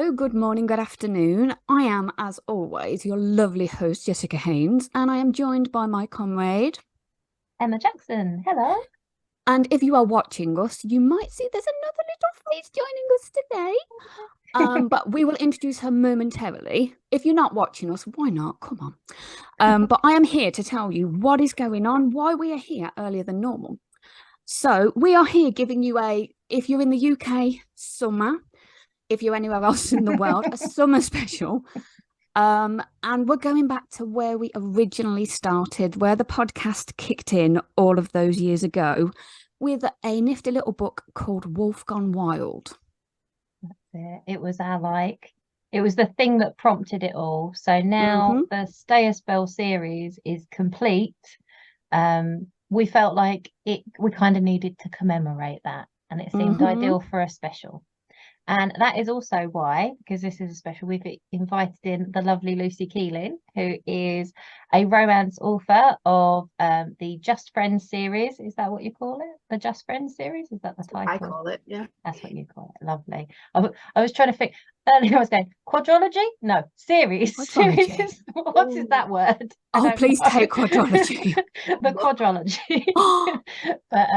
Hello, good morning, good afternoon. I am, as always, your lovely host, Jessica Haynes, and I am joined by my comrade, Emma Jackson. Hello. and if you are watching us, you might see there's another little face joining us today. But we will introduce her momentarily. If you're not watching us, why not? Come on. But I am here to tell you what is going on, why we are here earlier than normal. So we are here giving you if you're in the UK, summer. If you're anywhere else in the world, a summer special. And we're going back to where we originally started, where the podcast kicked in all of those years ago, with a nifty little book called Wolf Gone Wild. That's it. It was the thing that prompted it all. So now the Stay a Spell series is complete. We felt like we kind of needed to commemorate that, and it seemed ideal for a special. And that is also why, because this is a special, we've invited in the lovely Lucy Keeling, who is a romance author of the Just Friends series. Is that what you call it? The Just Friends series? Is that the title? I call it, yeah. That's what you call it. Lovely. I was trying to think earlier. I was going quadrology? No, series. Quadrology. Series is, what is that word? Oh, please take quadrology. The quadrology. But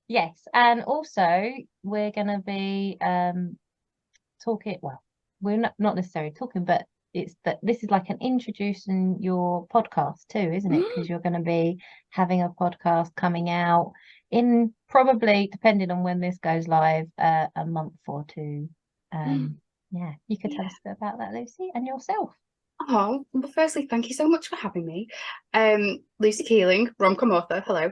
yes, and also we're going to be talking. Well, we're not necessarily talking, but it's that this is like an introducing your podcast too, isn't it? Because you're going to be having a podcast coming out in probably, depending on when this goes live, a month or two. Yeah, you could tell us a bit about that, Lucy, and yourself. Oh, well, firstly, thank you so much for having me. Lucy Keeling, rom-com author, hello.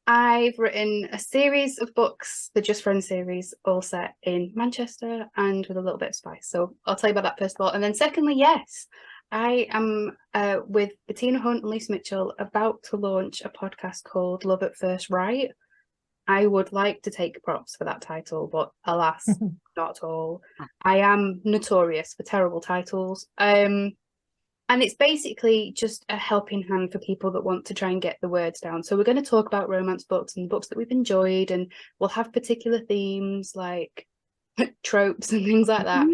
I've written a series of books, the Just Friends series, all set in Manchester and with a little bit of spice. So I'll tell you about that first of all. And then secondly, yes, I am with Bettina Hunt and Lisa Mitchell about to launch a podcast called Love at First Right. I would like to take props for that title, but alas, not at all. I am notorious for terrible titles. And it's basically just a helping hand for people that want to try and get the words down. So we're going to talk about romance books and books that we've enjoyed, and we'll have particular themes like tropes and things like that.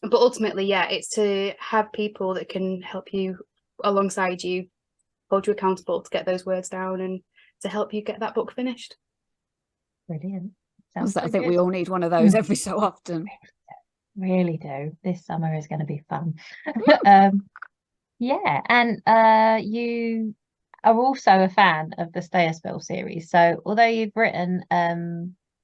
But ultimately, yeah, it's to have people that can help you alongside you, hold you accountable to get those words down and to help you get that book finished. Brilliant. I think we all need one of those every so often. Really do. This summer is going to be fun. Yeah, and you are also a fan of the Stay a Spell series. So although you've written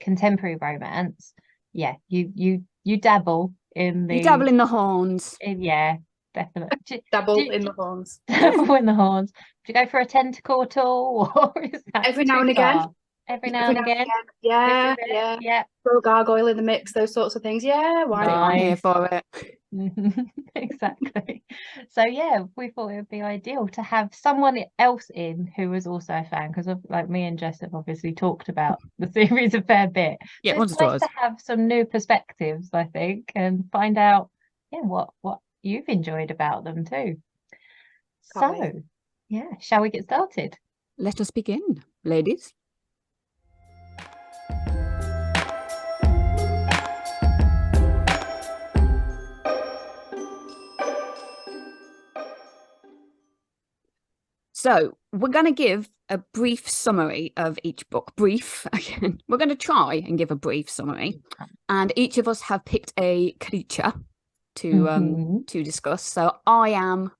contemporary romance, yeah, you dabble in the... You dabble in the horns. Yeah, definitely. Dabble in the horns. Dabble in the horns. Do you go for a tentacle at all? Or is that every now and again? Every now and again. Yeah. Throw a gargoyle in the mix, those sorts of things. Yeah, why not? I'm here for it. Exactly. So yeah, we thought it would be ideal to have someone else in who was also a fan, because like me and Jess have obviously talked about the series a fair bit. Yeah, so it's nice to have some new perspectives, I think, and find out what you've enjoyed about them too. So yeah, shall we get started? Let us begin, ladies. So we're going to give a brief summary of each book. Brief, again. We're going to try and give a brief summary. And each of us have picked a creature to discuss. So I am,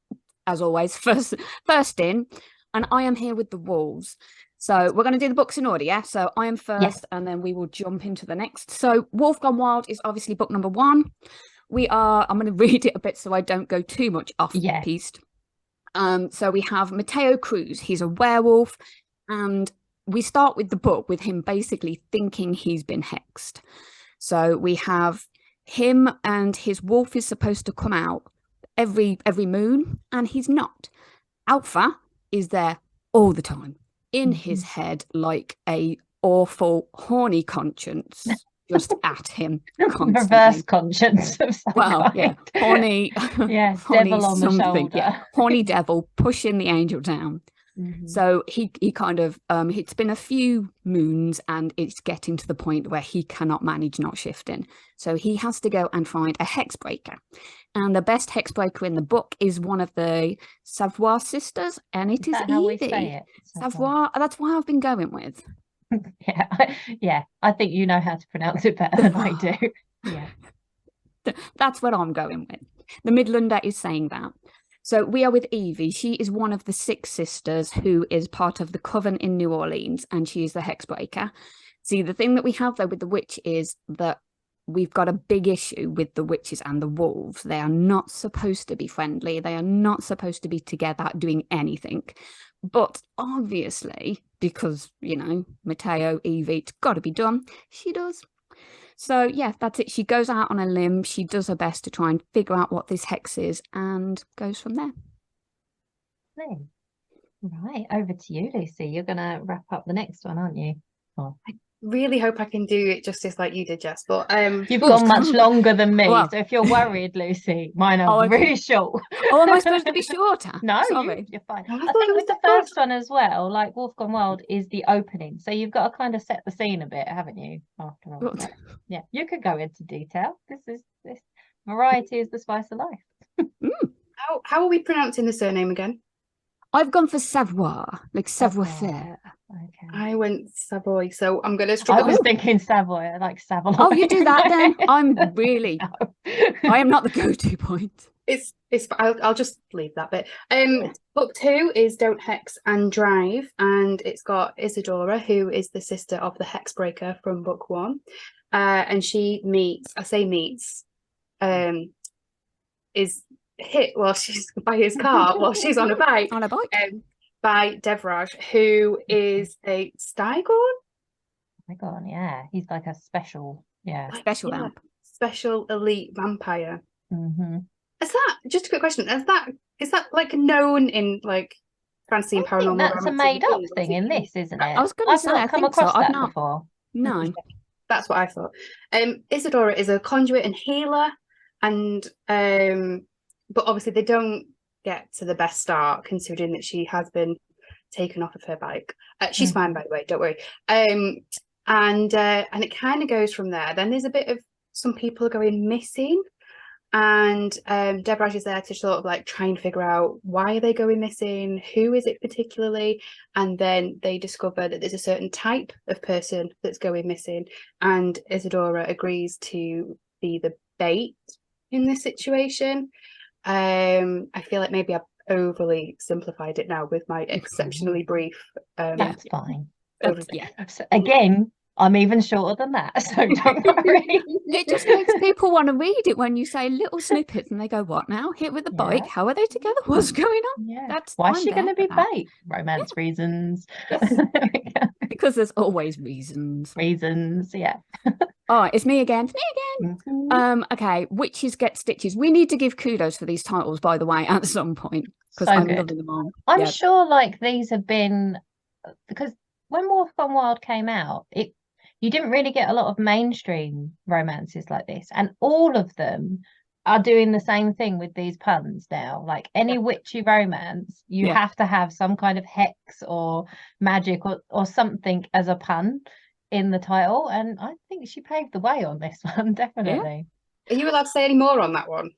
as always, first in, and I am here with the wolves. So we're going to do the books in order, yeah? So I am first, and then we will jump into the next. So Wolf Gone Wild is obviously book number 1. I'm going to read it a bit so I don't go too much off piste. So we have Mateo Cruz. He's a werewolf, and we start with the book with him basically thinking he's been hexed. So we have him, and his wolf is supposed to come out every moon, and he's not. Alpha is there all the time in his head, like a awful horny conscience just at him constantly. Reverse conscience of some kind. Yeah, horny, horny devil on the shoulder. Yeah, horny devil pushing the angel down. So he kind of it's been a few moons and it's getting to the point where he cannot manage not shifting. So he has to go and find a hex breaker. And the best hex breaker in the book is one of the Savoir sisters, and it is how we Evie. say it? Savoir. That's why I've been going with. Yeah, I think you know how to pronounce it better than I do. Yeah. That's what I'm going with. The Midlander is saying that. So we are with Evie. She is one of the 6 sisters who is part of the coven in New Orleans, and she is the hexbreaker. See, the thing that we have though with the witch is that we've got a big issue with the witches and the wolves. They are not supposed to be friendly. They are not supposed to be together doing anything. But obviously, because, you know, Matteo, Evie, it's got to be done, she does. So, yeah, that's it. She goes out on a limb. She does her best to try and figure out what this hex is and goes from there. Right, over to you, Lucy. You're going to wrap up the next one, aren't you? Oh. I really hope I can do it justice like you did, Jess. But you've gone much longer than me, well, so if you're worried, Lucy, mine are really short. Oh, am I supposed to be shorter? No, sorry. You're fine. I think with the first one as well, like Wolf Gone Wild is the opening, so you've got to kind of set the scene a bit, haven't you? After all, like, yeah, you could go into detail. This variety is the spice of life. How are we pronouncing the surname again? I've gone for Savoir, like savoir-faire. Okay. I went Savoy, so I'm going to struggle. I was thinking Savoy, like Savoy. Oh, you do that then? I'm really... No. I am not the go-to point. I'll just leave that bit. Book 2 is Don't Hex and Drive, and it's got Isadora, who is the sister of the Hexbreaker from book 1. And she is hit while she's by his car while she's on a bike. By Devraj, who is a Stygon. Stygon, yeah. He's like a special, vamp. Special elite vampire. Mm-hmm. Is that just a quick question? Is that like known in like fantasy and paranormal? That's a made up thing in this, isn't it? I was going to say, I've not come across that before. No, that's what I thought. Isadora is a conduit and healer, and but obviously they don't get to the best start considering that she has been taken off of her bike. She's fine, by the way, don't worry. And it kind of goes from there. Then there's a bit of some people going missing, and Devraj is there to sort of like try and figure out why are they going missing, who is it particularly, and then they discover that there's a certain type of person that's going missing, and Isadora agrees to be the bait in this situation. I feel like maybe I've overly simplified it now with my exceptionally brief. That's fine. Yeah. Again, I'm even shorter than that, so don't worry. It just makes people want to read it when you say little snippets and they go, what now? Hit with the bike? How are they together? What's going on? Yeah. Why is she going to be bait? Romance reasons. Yes. Because there's always reasons. Yeah. All right, it's me again. Okay, Witches Get Stitches. We need to give kudos for these titles, by the way, at some point, because I'm loving them all. I'm sure like these have been, because when Wolf Gone Wild came out, you didn't really get a lot of mainstream romances like this, and all of them are doing the same thing with these puns now. Like any witchy romance, you have to have some kind of hex or magic or something as a pun in the title, and I think she paved the way on this one, definitely. Are you allowed to say any more on that one,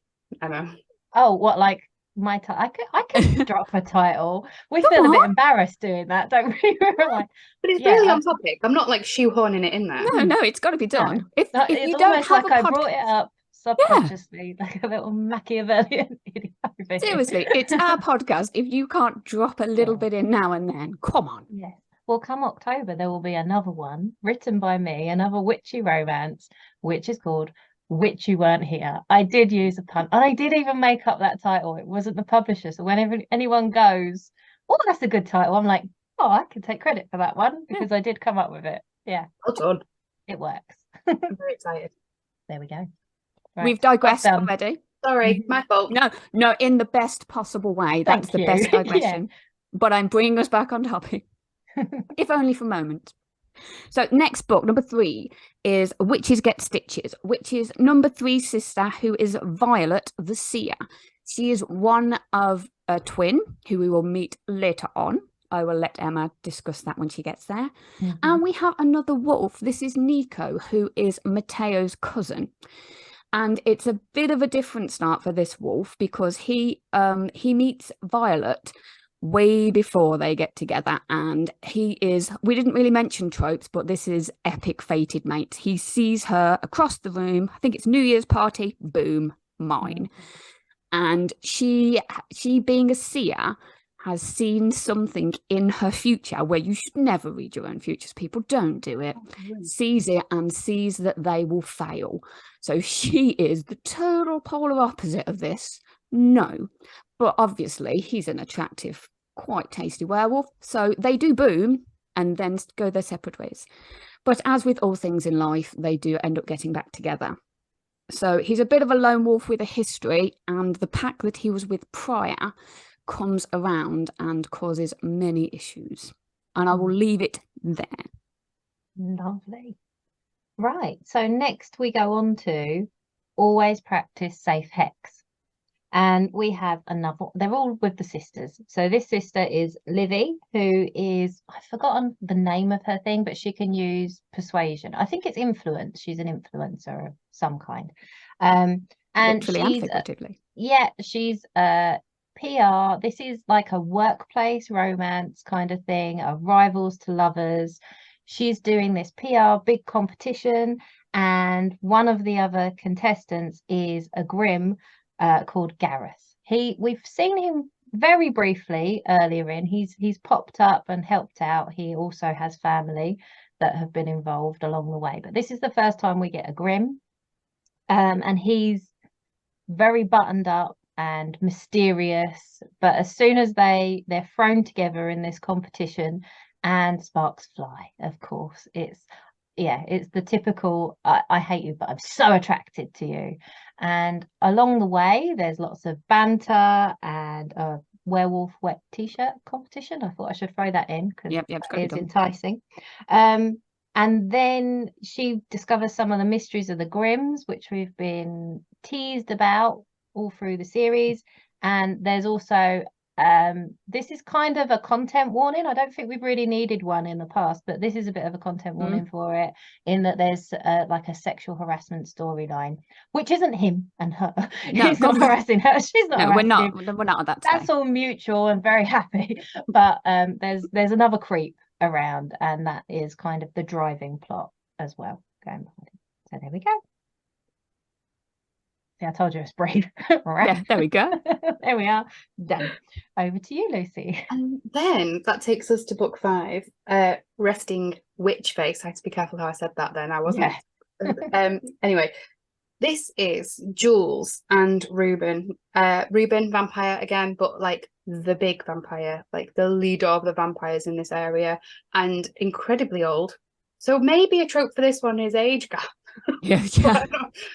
Emma? Oh, what, like my title? I could drop a title. We feel a bit embarrassed doing that, don't we? Like, but it's really on topic. I'm not like shoehorning it in there. No, it's got to be done. If you don't have like I brought it up subconsciously, like a little Machiavellian. Seriously, it's our podcast. If you can't drop a little bit in now and then, come on. Yes. Well, come October, there will be another one written by me, another witchy romance, which is called Witch You Weren't Here. I did use a pun, and I did even make up that title. It wasn't the publisher. So whenever anyone goes, oh, that's a good title, I'm like, oh, I can take credit for that one because I did come up with it. Yeah. Well done. It works. I'm very excited. There we go. Right. We've digressed already. Sorry, my fault. No, in the best possible way. That's the best digression. But I'm bringing us back on topic. If only for a moment. So next book, number 3, is Witches Get Stitches, which is number 3 sister, who is Violet the Seer. She is one of a twin who we will meet later on. I will let Emma discuss that when she gets there. And we have another wolf. This is Nico, who is Matteo's cousin. And it's a bit of a different start for this wolf because he meets Violet way before they get together, and we didn't really mention tropes, but this is epic fated mates. He sees her across the room, I think it's New Year's party, boom, mine. And she being a seer has seen something in her future, where you should never read your own futures, people, don't do it. Sees it and sees that they will fail. So she is the total polar opposite of this. No, but obviously he's an attractive, quite tasty werewolf, so they do boom and then go their separate ways. But as with all things in life, they do end up getting back together. So he's a bit of a lone wolf with a history, and the pack that he was with prior comes around and causes many issues. And I will leave it there. Lovely. Right, so next we go on to always practice safe hex. And we have another, they're all with the sisters. So this sister is Livy, who is, I've forgotten the name of her thing, but she can use persuasion. I think it's influence. She's an influencer of some kind. And literally and she's, figuratively. she's PR. This is like a workplace romance kind of thing, of rivals to lovers. She's doing this PR big competition, and one of the other contestants is a Grimm called Gareth. We've seen him very briefly earlier in. He's popped up and helped out. He also has family that have been involved along the way, but this is the first time we get a Grimm, and he's very buttoned up and mysterious. But as soon as they're thrown together in this competition and sparks fly, of course, it's the typical I hate you but I'm so attracted to you. And along the way there's lots of banter and a werewolf wet t-shirt competition. I thought I should throw that in because it's enticing. And then she discovers some of the mysteries of the Grimms, which we've been teased about all through the series. And there's also this is kind of a content warning. I don't think we've really needed one in the past, but this is a bit of a content warning for it, in that there's like a sexual harassment storyline, which isn't him and her. No, he's not harassing her, she's not harassing we're not at that That's all mutual and very happy. But there's another creep around, and that is kind of the driving plot as well going behind it. So there we go. See, I told you it's brief. Right. Yeah, there we go. There we are. Done. Over to you, Lucy. And then that takes us to book 5, Resting Witch Face. I had to be careful how I said that then. I wasn't. Yeah. Anyway, this is Jules and Reuben. Reuben, vampire again, but like the big vampire, like the leader of the vampires in this area, and incredibly old. So maybe a trope for this one is age gap. Yeah.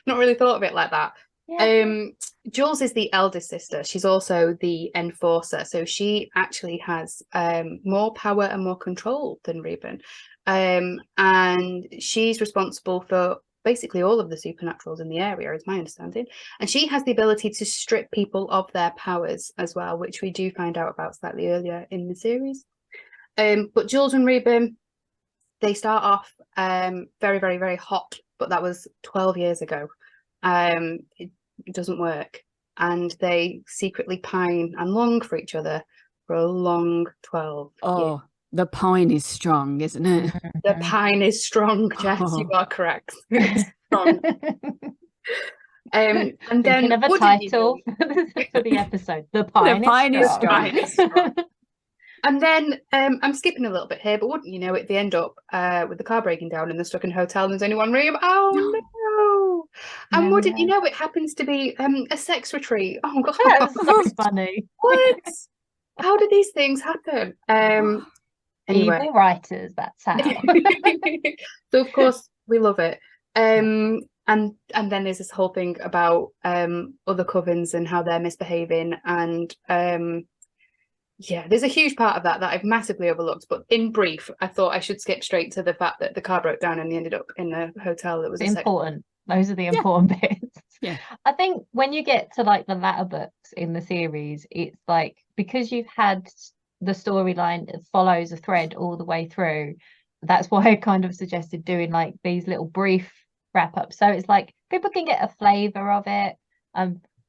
Not really thought of it like that. Yeah. Jules is the eldest sister. She's also the enforcer, so she actually has more power and more control than Reuben, and she's responsible for basically all of the supernaturals in the area, is my understanding. And she has the ability to strip people of their powers as well, which we do find out about slightly earlier in the series. But Jules and Reuben, they start off very, very, very hot, but that was 12 years ago. It doesn't work, and they secretly pine and long for each other for a long 12 years. The pine is strong, isn't it? The pine is strong, Jess. You are correct. It's strong. And then of a title for the episode. The pine is strong. And then I'm skipping a little bit here, but wouldn't you know it, they end up with the car breaking down and they're stuck in a hotel and there's only one room. Oh no! And wouldn't you know, it happens to be a sex retreat. Oh god, that's so funny. What? How do these things happen? Anyway. Evil writers, that's how. So of course we love it. And then there's this whole thing about other covens and how they're misbehaving, and there's a huge part of that I've massively overlooked. But in brief, I thought I should skip straight to the fact that the car broke down and they ended up in a hotel that was important. Those are the important bits. Yeah. I think when you get to like the latter books in the series, it's like, because you've had the storyline follows a thread all the way through. That's why I kind of suggested doing like these little brief wrap-ups, so it's like people can get a flavor of it.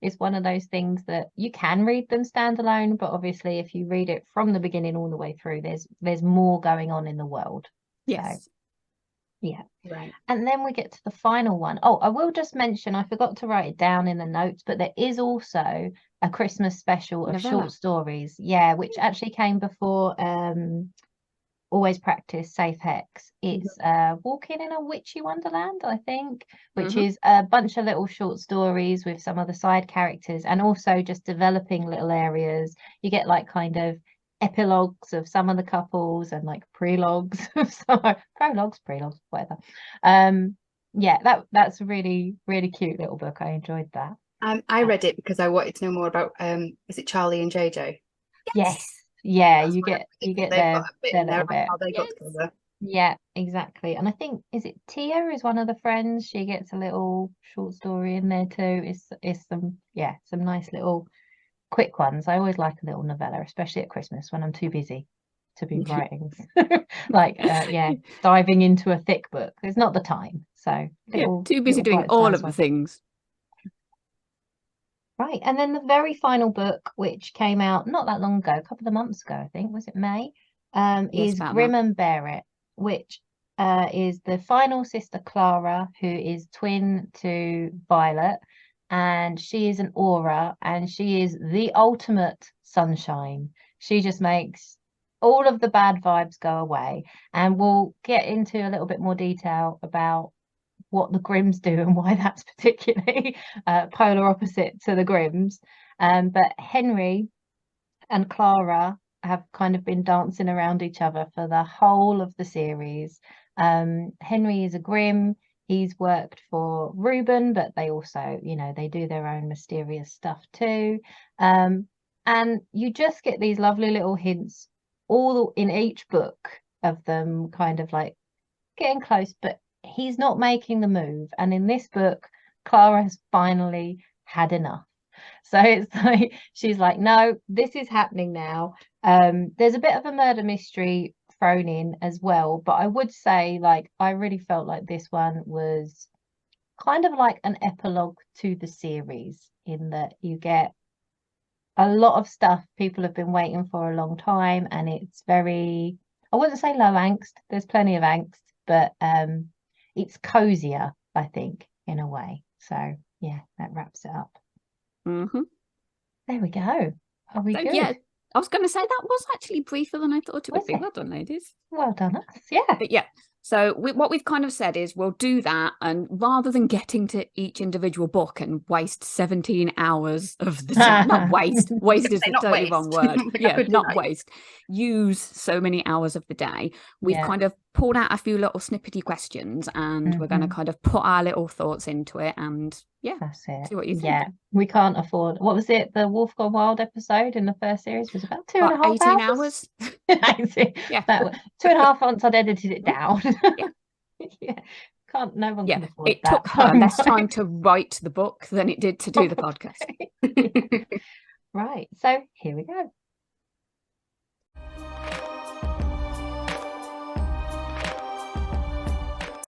It's one of those things that you can read them standalone, but obviously if you read it from the beginning all the way through, there's more going on in the world. Yes. So, yeah. Right. And then we get to the final one. Oh, I will just mention, I forgot to write it down in the notes, but there is also a Christmas special of Novella. short stories. Yeah, which actually came before Always Practice Safe Hex. It's Walking in a Witchy Wonderland, I think, which is a bunch of little short stories with some of the side characters, and also just developing little areas. You get like kind of epilogues of some of the couples and like prologues of some prologues, whatever. Yeah, that's a really, really cute little book. I enjoyed that. I read it because I wanted to know more about is it Charlie and JJ? Yes. Yeah, That's you why get they've their got a bit their in there little about bit. how they got together. Yeah, exactly. And I think, is it Tia is one of the friends? She gets a little short story in there too. It's some nice little quick ones. I always like a little novella, especially at Christmas when I'm too busy to be writing. Like diving into a thick book. It's not the time. So too busy doing all of the things. Right, and then the very final book, which came out not that long ago, a couple of months ago, I think, was it May? Yes, Is Grim and Bear It, which is the final sister Clara, who is twin to Violet, and she is an aura, and she is the ultimate sunshine. She just makes all of the bad vibes go away, and we'll get into a little bit more detail about what the Grimms do and why that's particularly polar opposite to the Grimms. But Henry and Clara have kind of been dancing around each other for the whole of the series. Henry is a Grimm. He's worked for Reuben, but they also, they do their own mysterious stuff too. And you just get these lovely little hints all in each book of them kind of like getting close, but he's not making the move. And in this book, Clara has finally had enough. So it's like she's like, no, this is happening now. There's a bit of a murder mystery thrown in as well, but I would say, like, I really felt like this one was kind of like an epilogue to the series, in that you get a lot of stuff people have been waiting for a long time, and it's very, I wouldn't say low angst, there's plenty of angst, but it's cozier, I think, in a way. So yeah, that wraps it up. There we go. Are we good? Yeah, I was going to say that was actually briefer than I thought it would be. Well done, ladies. Well done us. Yeah. But yeah, so what we've kind of said is we'll do that, and rather than getting to each individual book and waste 17 hours of the time, not waste is the totally wrong word. Yeah, not waste. Use so many hours of the day. We've kind of pulled out a few little snippety questions, and we're going to kind of put our little thoughts into it, and that's it. See what you think. Yeah, we can't afford. What was it? The Wolf Gone Wild episode in the first series was about 2.5 18 hours. 18. Yeah, that was 2.5 once I'd edited it down. Yeah, can't. No one can afford it that. Took her less time to write the book than it did to do the podcast. Right. So here we go.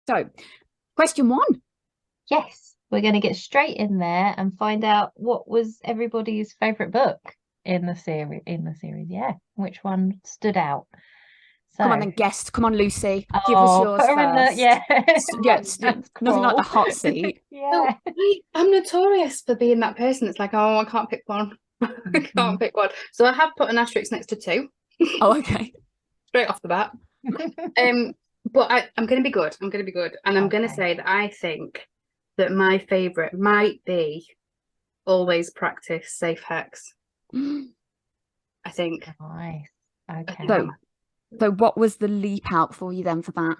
So, question 1. Yes. We're going to get straight in there and find out what was everybody's favourite book in the series. Yeah, which one stood out? So, come on then, guest. Come on, Lucy. Give us yours first. Nothing like the hot seat. Yeah. So, I'm notorious for being that person that's like, oh, I can't pick one. I can't pick one. So I have put an asterisk next to 2. Oh, okay. Straight off the bat. But I'm going to be good. I'm going to be good. And I'm going to say that I think that my favourite might be Always Practice Safe Hex. I think. Nice. Okay. So what was the leap out for you then for that?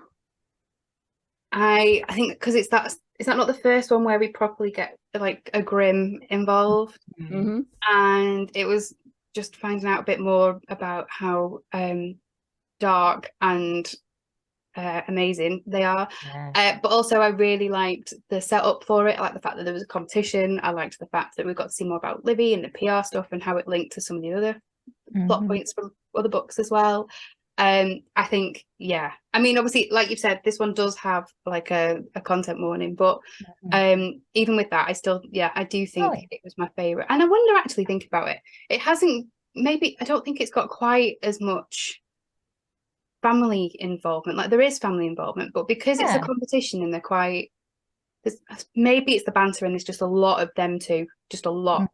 I think because is that not the first one where we properly get like a Grimm involved? And it was just finding out a bit more about how dark and amazing they are. But also I really liked the setup for it. I liked the fact that there was a competition. I liked the fact that we got to see more about Libby and the PR stuff and how it linked to some of the other plot points from other books as well. I think, yeah, I mean, obviously, like you've said, this one does have like a content warning, but even with that, I still, I do think it was my favorite. And I wonder, actually, think about it, it hasn't, maybe, I don't think it's got quite as much family involvement. Like, there is family involvement, but because it's a competition and they're quite, maybe it's the banter and there's just a lot of them two, of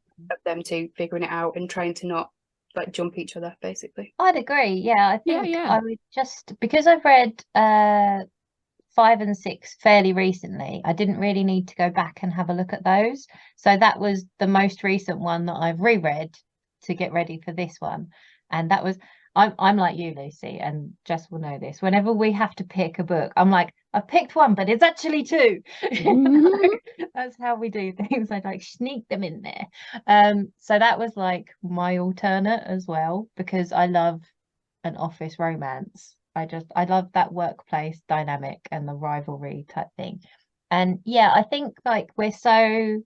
them two figuring it out and trying to not like jump each other, basically. I'd agree. Yeah, I think I would just, because I've read 5 and 6 fairly recently, I didn't really need to go back and have a look at those. So that was the most recent one that I've reread to get ready for this one. And that was, I'm like you, Lucy, and Jess will know this. Whenever we have to pick a book, I'm like, I've picked one, but it's actually 2. That's how we do things. I like sneak them in there. So that was like my alternate as well, because I love an office romance. I love that workplace dynamic and the rivalry type thing. And yeah, I think like we're so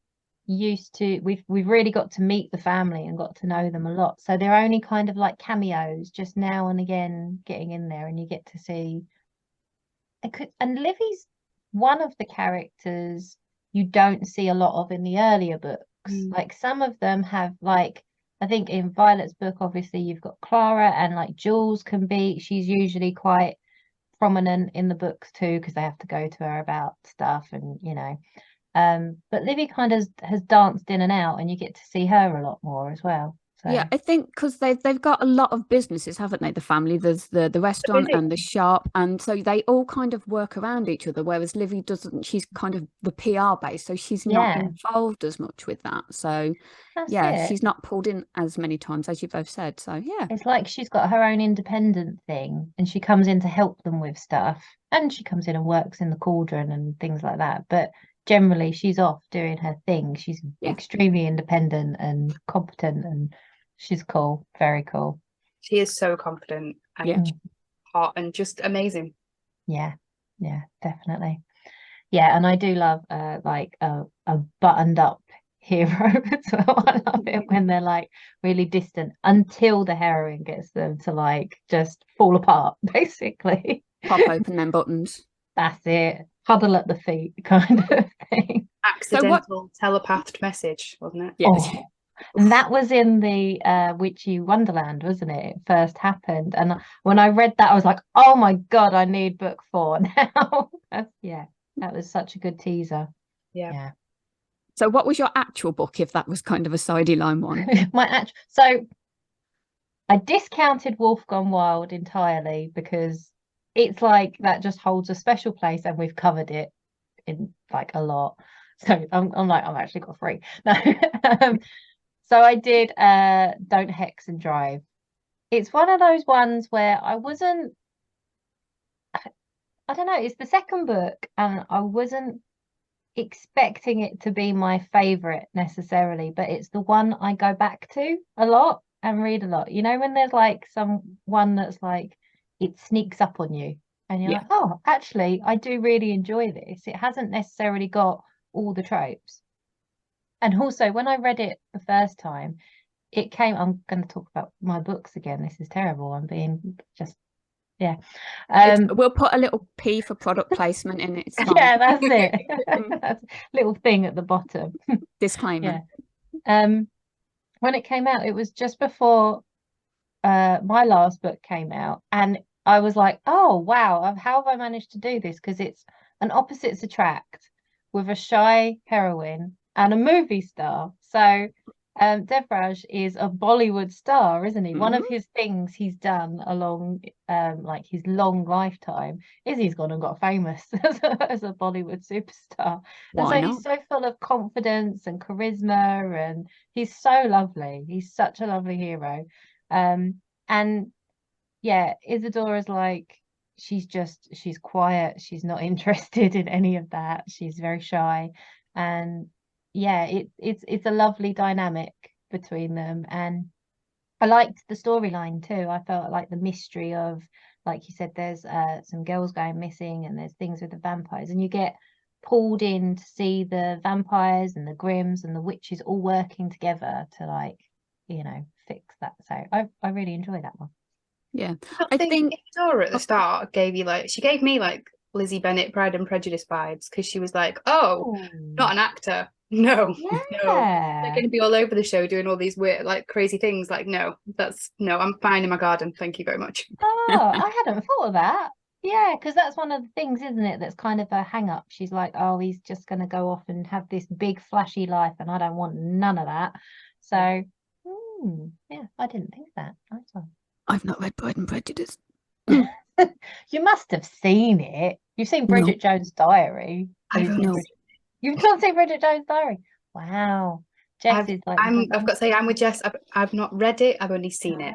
used to, we've really got to meet the family and got to know them a lot, so they're only kind of like cameos just now and again getting in there, and you get to see and Livy's one of the characters you don't see a lot of in the earlier books. Like some of them have, like I think in Violet's book, obviously you've got Clara, and like Jules she's usually quite prominent in the books too, because they have to go to her about stuff, and but Livy kind of has danced in and out, and you get to see her a lot more as well. So. Yeah, I think because they've got a lot of businesses, haven't they? The family, there's the restaurant and the shop, and so they all kind of work around each other. Whereas Livy doesn't; she's kind of the PR base, so she's not involved as much with that. So she's not pulled in as many times as you both said. So it's like she's got her own independent thing, and she comes in to help them with stuff, and she comes in and works in the cauldron and things like that. But generally, she's off doing her thing. She's extremely independent and competent, and she's cool, very cool. She is so confident and hot and just amazing. Yeah, definitely. Yeah, and I do love like a buttoned up hero as well. I love it when they're like really distant until the heroine gets them to like just fall apart, basically. Pop open them buttons. That's it. Huddle at the feet kind of thing. Accidental telepathed message, wasn't it? Yeah. Oh. And that was in the Witchy Wonderland, wasn't it? It first happened. And when I read that, I was like, oh my God, I need book 4 now. That was such a good teaser. Yeah. So what was your actual book, if that was kind of a sideline one? So I discounted Wolf Gone Wild entirely because it's like that just holds a special place, and we've covered it in like a lot. So I'm like, I've actually got 3. No. So I did Don't Hex and Drive. It's one of those ones where I don't know, it's the second book, and I wasn't expecting it to be my favorite necessarily, but it's the one I go back to a lot and read a lot. You know, when there's like one that's like it sneaks up on you and you're like, oh, actually, I do really enjoy this. It hasn't necessarily got all the tropes. And also, when I read it the first time, I'm going to talk about my books again. This is terrible. I'm being just, we'll put a little P for product placement in it. Yeah, that's it. That's a little thing at the bottom. Disclaimer. When it came out, it was just before my last book came out. And I was like, oh, wow, how have I managed to do this? Because it's an opposites attract with a shy heroine and a movie star. So Devraj is a Bollywood star, isn't he? One of his things he's done along like his long lifetime is he's gone and got famous as a Bollywood superstar. Why not? He's so full of confidence and charisma, and he's so lovely. He's such a lovely hero. And Isadora's like, she's quiet, she's not interested in any of that, she's very shy, and it's a lovely dynamic between them. And I liked the storyline too. I felt like the mystery of, like you said, there's some girls going missing, and there's things with the vampires, and you get pulled in to see the vampires and the Grimms and the witches all working together to like fix that. So I really enjoy that one. Yeah, I think Dora at the start she gave me like Lizzie Bennet Pride and Prejudice vibes, because she was like, oh, not an actor. No, no, they're going to be all over the show doing all these weird, like crazy things. Like, no, I'm fine in my garden. Thank you very much. Oh, I hadn't thought of that. Yeah, because that's one of the things, isn't it? That's kind of a hang up. She's like, oh, he's just going to go off and have this big flashy life, and I don't want none of that. So, yeah, I didn't think that. Nice one. I've not read Pride and Prejudice. You must have seen it. You've seen Bridget Jones' Diary. I've not. You've not seen Bridget Jones' Diary. Wow. Jess is like. I've got to say, I'm with Jess. I've not read it. I've only seen it.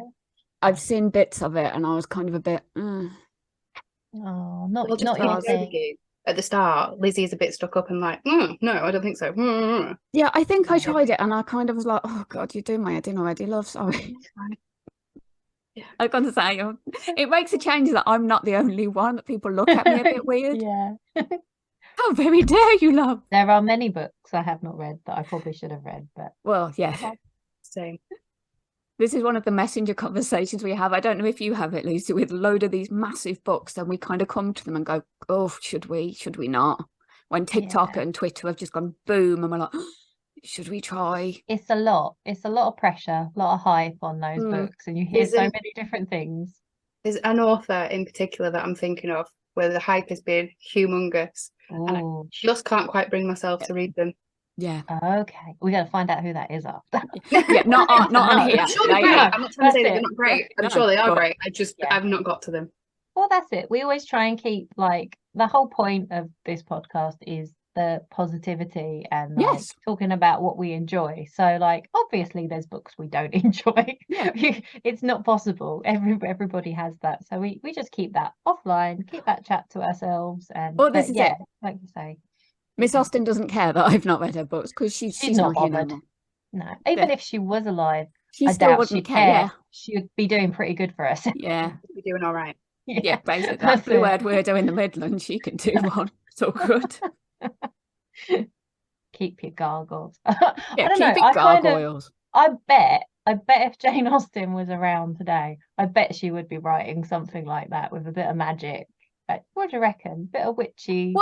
I've seen bits of it, and I was kind of a bit. Oh, not your thing. At the start, Lizzie is a bit stuck up and like, no, I don't think so. Yeah, I think I tried it, and I kind of was like, oh God, you're doing my head in already, love. Sorry. Yeah. I've got to say, it makes a change that I'm not the only one, that people look at me a bit weird. Yeah. How very dare you, love? There are many books I have not read that I probably should have read, but well, yeah. Same. This is one of the messenger conversations we have. I don't know if you have it, Lucy, with a load of these massive books, and we kind of come to them and go, oh, should we not? When TikTok and Twitter have just gone boom, and we're like, should we try? It's a lot of pressure, a lot of hype on those books, and you hear so many different things. There's an author in particular that I'm thinking of where the hype has been humongous. And I just can't quite bring myself to read them. Yeah. Okay. We got to find out who that is after. Yeah, not on here. I'm sure they're great. I'm not trying to say they're not great. I'm sure they are great. I've not got to them. Well, that's it. We always try and keep, like, the whole point of this podcast is the positivity and like, talking about what we enjoy. So, like, obviously there's books we don't enjoy. Yeah. It's not possible. Everybody has that. So we just keep that offline, keep that chat to ourselves. And this is it. Like you say, Miss Austen doesn't care that I've not read her books, because she's not bothered. No, even if she was alive, she still wouldn't care. Yeah. She would be doing pretty good for herself. Yeah, she'd be doing all right. Yeah, basically that blue-haired weirdo in the Midlands, she can do one. It's all good. Keep your gargoyles. Yeah, keep your gargoyles. I bet if Jane Austen was around today, I bet she would be writing something like that with a bit of magic. Like, what do you reckon? Bit of witchy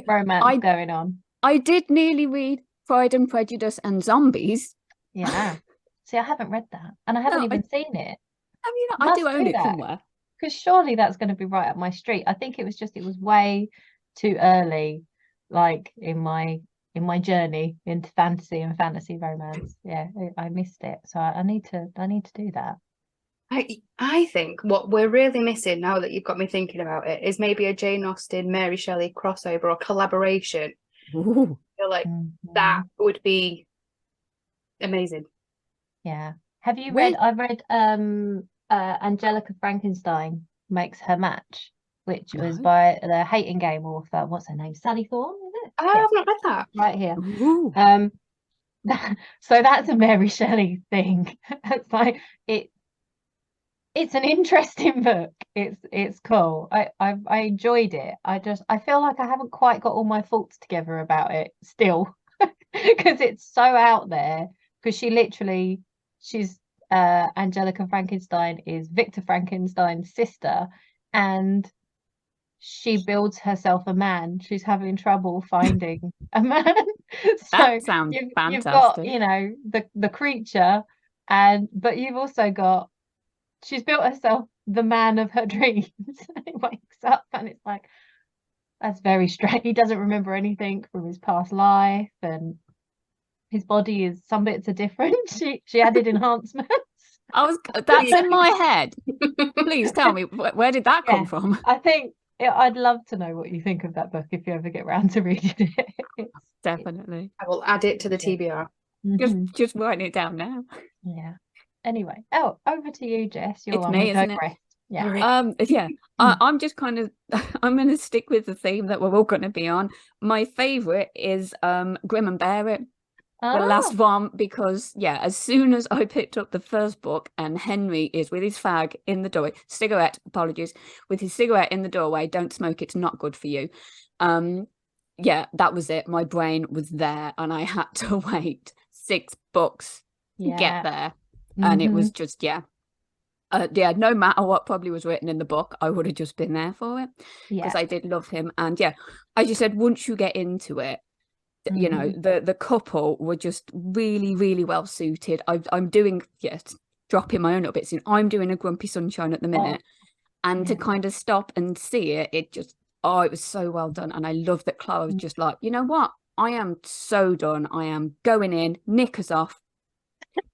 romance going on. I did nearly read Pride and Prejudice and Zombies. Yeah. See, I haven't read that, and I haven't even seen it. Have you not? I do own it somewhere. Because surely that's going to be right up my street. I think it was way too early, like in my journey into fantasy and fantasy romance. Yeah, I missed it, so I need to do that. I think what we're really missing, now that you've got me thinking about it, is maybe a Jane Austen, Mary Shelley crossover or collaboration. Ooh. I feel like that would be amazing. Yeah. Have you read? I've read Angelica Frankenstein Makes Her Match, which was by the Hating Game author. What's her name? Sally Thorne, is it? Oh, yeah. I've not read that. Right here. So that's a Mary Shelley thing. It's like it's an interesting book. It's cool. I enjoyed it. I feel like I haven't quite got all my thoughts together about it still, because it's so out there. Because she's Angelica Frankenstein is Victor Frankenstein's sister, and she builds herself a man. She's having trouble finding a man. So that sounds fantastic. You've got, the creature, but you've also got, she's built herself the man of her dreams. He wakes up and it's like, that's very strange. He doesn't remember anything from his past life, and his body is, some bits are different. She added enhancements. That's in my head. Please tell me, where did that come from? I think I'd love to know what you think of that book if you ever get round to reading it. Definitely. I will add it to the TBR. Just writing it down now. Yeah. Anyway, over to you, Jess. It's me, isn't it? Yeah. I'm just kind of, I'm going to stick with the theme that we're all going to be on. My favourite is Grim and Bear It. The last one, because as soon as I picked up the first book and Henry is with his fag in the doorway, with his cigarette in the doorway, don't smoke, it's not good for you. That was it. My brain was there, and I had to wait 6 books to get there. And it was just, no matter what probably was written in the book, I would have just been there for it, because I did love him. And as you said, once you get into it, you know, the couple were just really, really well suited. I'm doing, dropping my own little bits in. I'm doing a Grumpy Sunshine at the minute, and to kind of stop and see it, it just, it was so well done. And I love that Clara was just like, you know what? I am so done. I am going in, knickers off.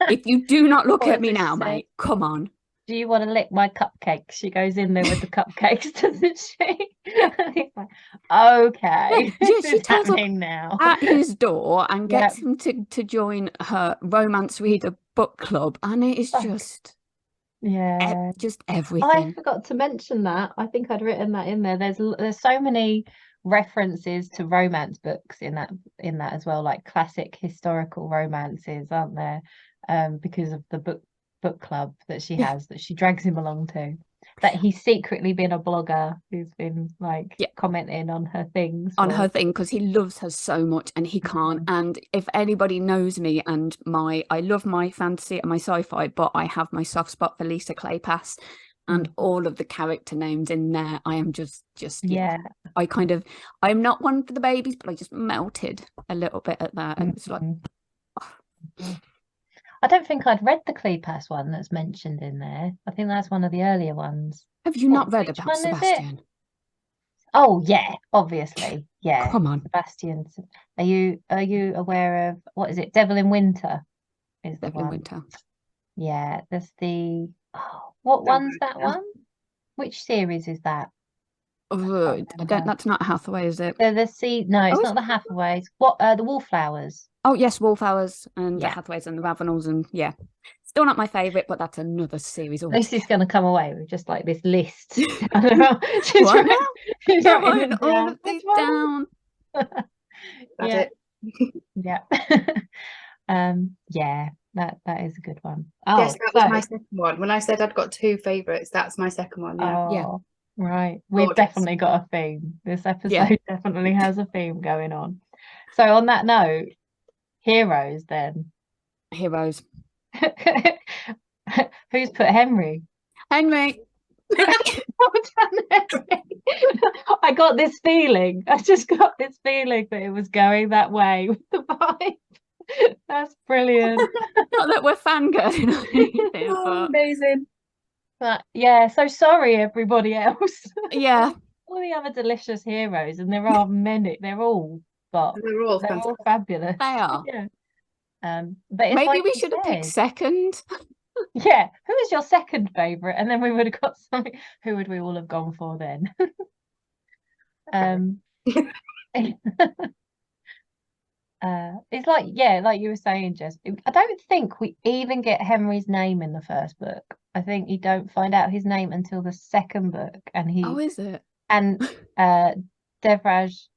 If you do not look at me now, mate, come on. Do you want to lick my cupcakes? She goes in there with the cupcakes, doesn't she? He's like, okay. She tells up now at his door and gets him to join her romance reader book club, and it is just just everything. I forgot to mention that. I think I'd written that in there. There's so many references to romance books in that as well, like classic historical romances, aren't there? Because of the book club that she has, that she drags him along to, that he's secretly been a blogger who's been like commenting on her things because he loves her so much and he can't. And if anybody knows me, and I love my fantasy and my sci-fi, but I have my soft spot for Lisa Kleypas, and all of the character names in there, I am just I'm not one for the babies, but I just melted a little bit at that. And it's like I don't think I'd read the Kleypas one that's mentioned in there. I think that's one of the earlier ones. Have you not read about Sebastian? Oh yeah, obviously. Yeah. Come on. Sebastian. Are you aware of, what is it? Devil in Winter is the Devil in Winter. Yeah, there's the one's that one? Which series is that? That's not Hathaway, is it? No, it's not the Hathaways. The Wallflowers. Oh yes, Wallflowers and the Hathaways and the Ravenels, and still not my favourite, but that's another series. Lucy's going to come away with just like this list. She's writing all of these down. That's it. Yeah. That is a good one. Yes, that was my second one. When I said I'd got two favourites, that's my second one. Right. We've definitely got a theme. This episode definitely has a theme going on. So on that note, heroes then. Heroes. Who's put Henry? Henry. I got this feeling. I just got this feeling that it was going that way with the vibe. That's brilliant. Not that we're fangirling or anything, but amazing. But so sorry everybody else. All the other delicious heroes, and there are many. They're all fabulous. They are. But maybe like we should have picked second. Yeah, who is your second favourite? And then we would have got something. Who would we all have gone for then? It's like you were saying, Jess. I don't think we even get Henry's name in the first book. I think you don't find out his name until the second book, and is it? And Devraj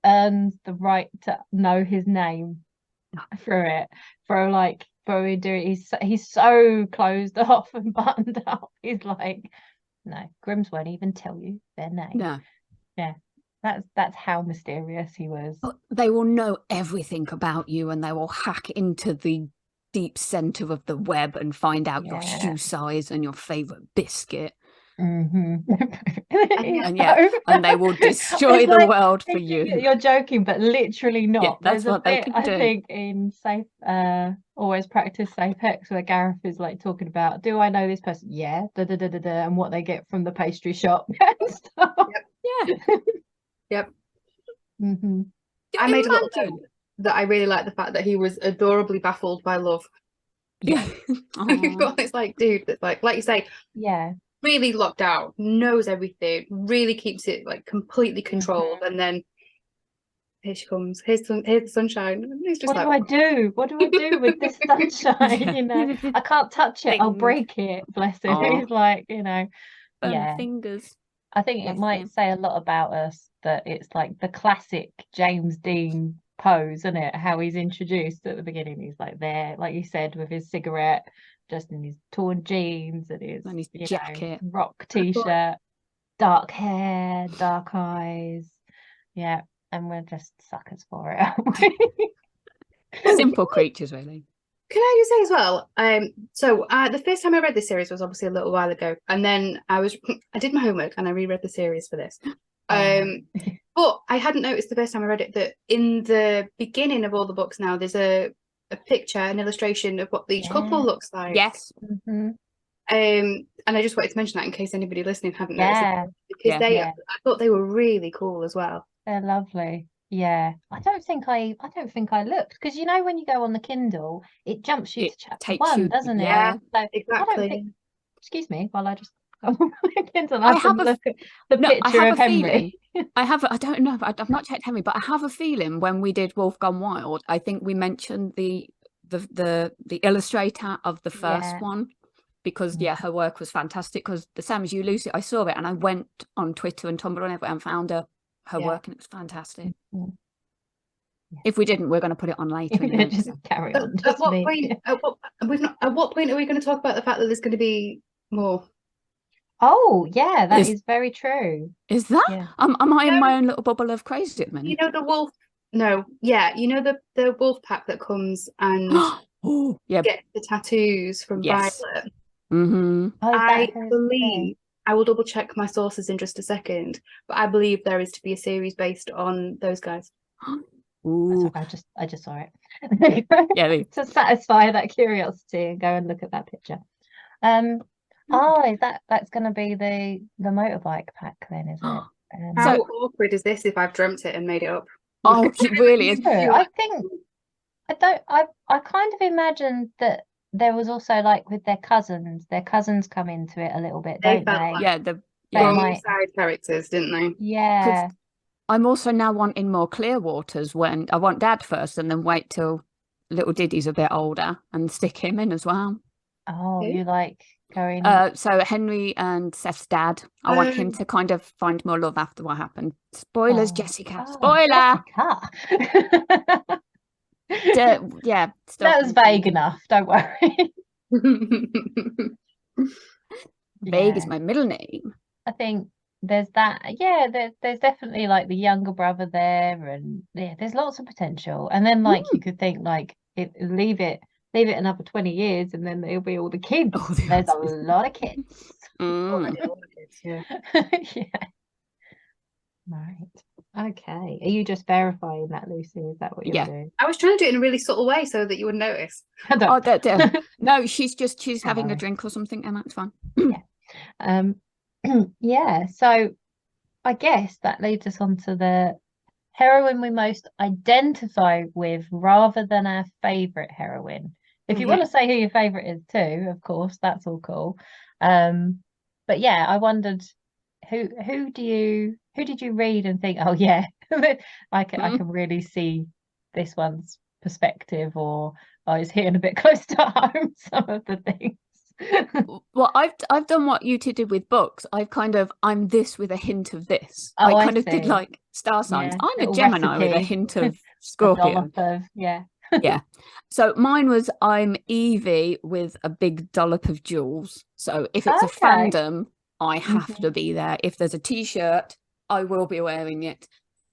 earns the right to know his name through it. He's so closed off and buttoned up. He's like, no, Grimms won't even tell you their name. No. Yeah. That's how mysterious he was. They will know everything about you, and they will hack into the deep center of the web and find out your shoe size and your favorite biscuit. And they will destroy the world for you. You're joking, but literally not. Yeah, that's what they can do. I think in Always Practice Safe Hex, where Gareth is like talking about, do I know this person? Yeah, and what they get from the pastry shop and stuff. Yep. I made a little note that I really like the fact that he was adorably baffled by love. Yeah. It's like, dude, that's like you say, really locked out, knows everything, really keeps it like completely controlled, and then here she comes. Here's the sunshine. And he's just what do I do? What do I do with this sunshine? You know, I can't touch it. I'll break it. Bless him. He's like, fingers. I think it might say a lot about us that it's like the classic James Dean pose, isn't it? How he's introduced at the beginning. He's like there, like you said, with his cigarette, just in his torn jeans and his jacket, rock t-shirt, dark hair, dark eyes. Yeah, and we're just suckers for it, aren't we? Simple creatures, really. Can I just say as well? So the first time I read this series was obviously a little while ago, and then I did my homework and I reread the series for this. But I hadn't noticed the first time I read it that in the beginning of all the books now there's a picture, an illustration of what each couple looks like. Yes. And I just wanted to mention that in case anybody listening hadn't noticed it, because I thought they were really cool as well. They're lovely. Yeah, I don't think I looked, because you know when you go on the Kindle, it jumps you to chapter 1, doesn't it? Yeah, so exactly. I don't think. Excuse me, while I just go on the Kindle, I have a look at the picture of Henry. I don't know. I've not checked Henry, but I have a feeling when we did Wolf Gone Wild, I think we mentioned the illustrator of the first one, because her work was fantastic. Because the same as you, Lucy, I saw it and I went on Twitter and Tumblr and everywhere and found her work, and it was fantastic. If we didn't, we're going to put it on later. Just carry on. At what point are we going to talk about the fact that there's going to be more? Oh yeah, that is very true. Is that? Yeah. Am I in my own little bubble of crazy at the minute? You know the wolf? No, you know the wolf pack that comes and get the tattoos from Violet. I believe. I will double check my sources in just a second, but I believe there is to be a series based on those guys. Ooh. I just saw it. To satisfy that curiosity and go and look at that picture. That's going to be the motorbike pack then, is it? How awkward is this if I've dreamt it and made it up? Oh, it really is. I think I kind of imagined that there was also, like, with their cousins come into it a little bit, don't they? Like the wrong side characters, didn't they? Yeah. I'm also now wanting more Clearwaters, when I want Dad first and then wait till little Diddy's a bit older and stick him in as well. Oh, you like going? So Henry and Seth's dad, I want him to kind of find more love after what happened. Spoilers, Jessica. Spoiler. Jessica. That was vague enough. Don't worry. Vague is my middle name. I think there's that. Yeah, there's definitely, like, the younger brother there, and there's lots of potential. And then, like, you could think, like, leave it another 20 years, and then there'll be all the kids. There's a lot of kids. Yeah. Right. Okay. Are you just verifying that, Lucy? Is that what you're doing? I was trying to do it in a really subtle way so that you wouldn't notice. No, she's having a drink or something, and that's fine. So I guess that leads us on to the heroine we most identify with, rather than our favorite heroine. If you want to say who your favorite is too, of course, that's all cool. But yeah, I wondered who did you read and think, oh yeah, I can really see this one's perspective, or is hitting a bit close to home some of the things. Well, I've done what you two did with books. I'm this with a hint of this. I kind of did like star signs. I'm a Gemini with a hint of Scorpio. Yeah. So mine was, I'm Evie with a big dollop of Jules. So if it's a fandom, I have to be there. If there's a t-shirt, I will be wearing it.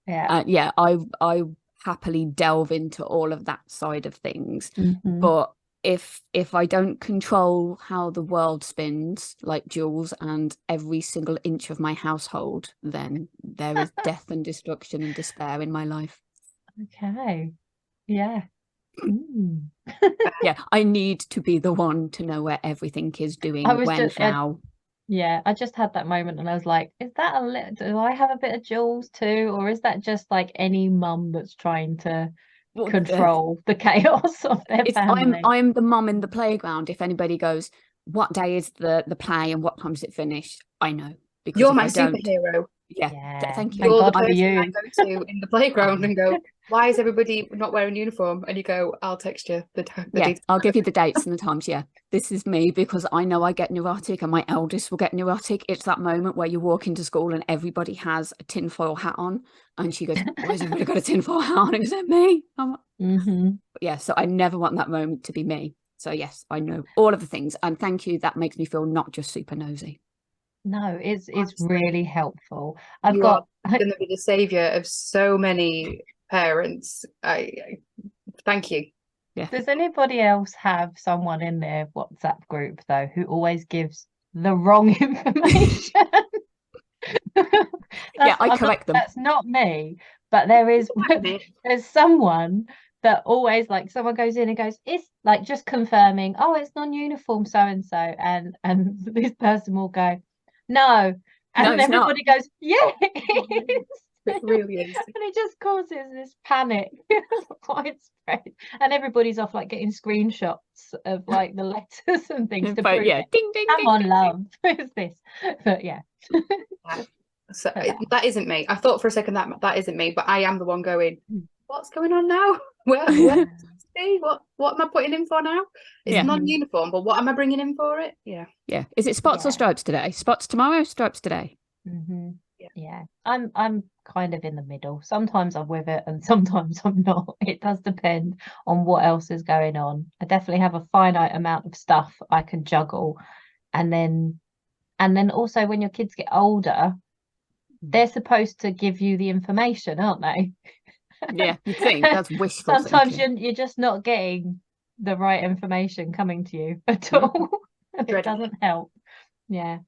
I happily delve into all of that side of things. But if I don't control how the world spins, like Jules, and every single inch of my household, then there is death and destruction and despair in my life. Okay. Yeah. Yeah, I need to be the one to know where everything is doing, how. Yeah, I just had that moment and I was like, is that do I have a bit of Jules too? Or is that just like any mum that's trying to control the chaos of their family? I'm the mum in the playground. If anybody goes, what day is the play and what time does it finish? I know. Because you're my superhero. Yeah, thank you. You're the person I go to in the playground and go, why is everybody not wearing uniform? And you go, I'll text you the details. I'll give you the dates and the times. Yeah, this is me, because I know I get neurotic and my eldest will get neurotic. It's that moment where you walk into school and everybody has a tinfoil hat on, and she goes, why has everybody got a tinfoil hat on? Is it me? Yeah, so I never want that moment to be me. So yes, I know all of the things, and thank you. That makes me feel not just super nosy. No, it's really helpful. I'm going to be the savior of so many parents. I thank you. Yeah. Does anybody else have someone in their WhatsApp group though who always gives the wrong information? I correct them. That's not me, but there's someone that always, like, someone goes in and goes, it's like just confirming, oh, it's non-uniform so and so, and this person will go, no, and everybody goes, yeah, it is. It really is. And it just causes this panic widespread, and everybody's off like getting screenshots of like the letters and things to prove it. Ding ding. Come ding, on, ding, love. Who's this? But yeah. So that isn't me. I thought for a second that isn't me, but I am the one going, what's going on now? Where what am I putting in for now? It's non-uniform, but what am I bringing in for it? Yeah. Is it spots or stripes today? Spots tomorrow, stripes today? Yeah. I'm kind of in the middle. Sometimes I'm with it and sometimes I'm not. It does depend on what else is going on. I definitely have a finite amount of stuff I can juggle, and then also when your kids get older, they're supposed to give you the information, aren't they? Yeah, you think that's wishful Sometimes thinking. you're just not getting the right information coming to you at all. And it doesn't help. Yeah.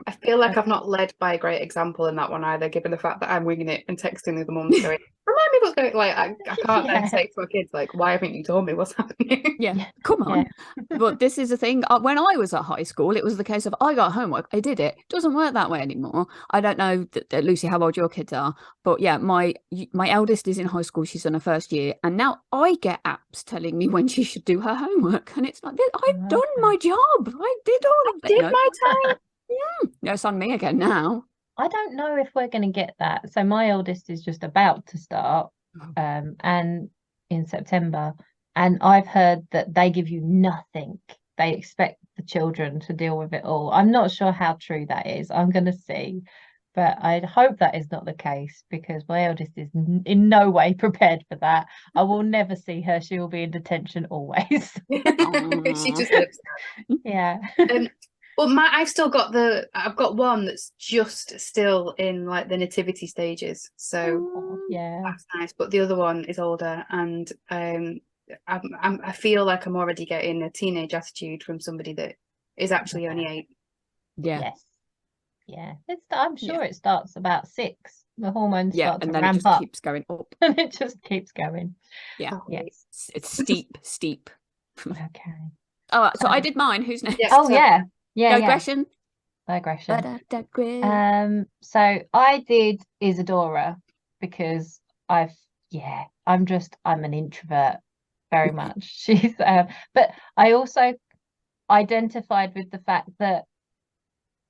I feel like I've not led by a great example in that one either, given the fact that I'm winging it and texting the other mums going, remind me what's going on. Like, I can't then say to my kids, like, why haven't you told me what's happening? Yeah, come on. But this is the thing. When I was at high school, it was the case of I got homework, I did it. It doesn't work that way anymore. I don't know, Lucy, how old your kids are. But yeah, my eldest is in high school. She's in her first year. And now I get apps telling me when she should do her homework. And it's like, I've done my job. I did all of it. Did my time. No, it's on me again now. I don't know if we're going to get that. So my eldest is just about to start, and in September, and I've heard that they give you nothing. They expect the children to deal with it all. I'm not sure how true that is. I'm going to see, but I'd hope that is not the case, because my eldest is in no way prepared for that. I will never see her. She will be in detention always. She just lives. Yeah. Well, I've got one that's just still in like the nativity stages, so that's nice. But the other one is older, and I feel like I'm already getting a teenage attitude from somebody that is actually only 8. I'm sure it starts about 6. The hormones start to ramp up, and then it just keeps going up, and it just keeps going. It's steep. Okay. Oh, so I did mine. Who's next? Digression. So I did Isadora because I'm an introvert very much. She's but I also identified with the fact that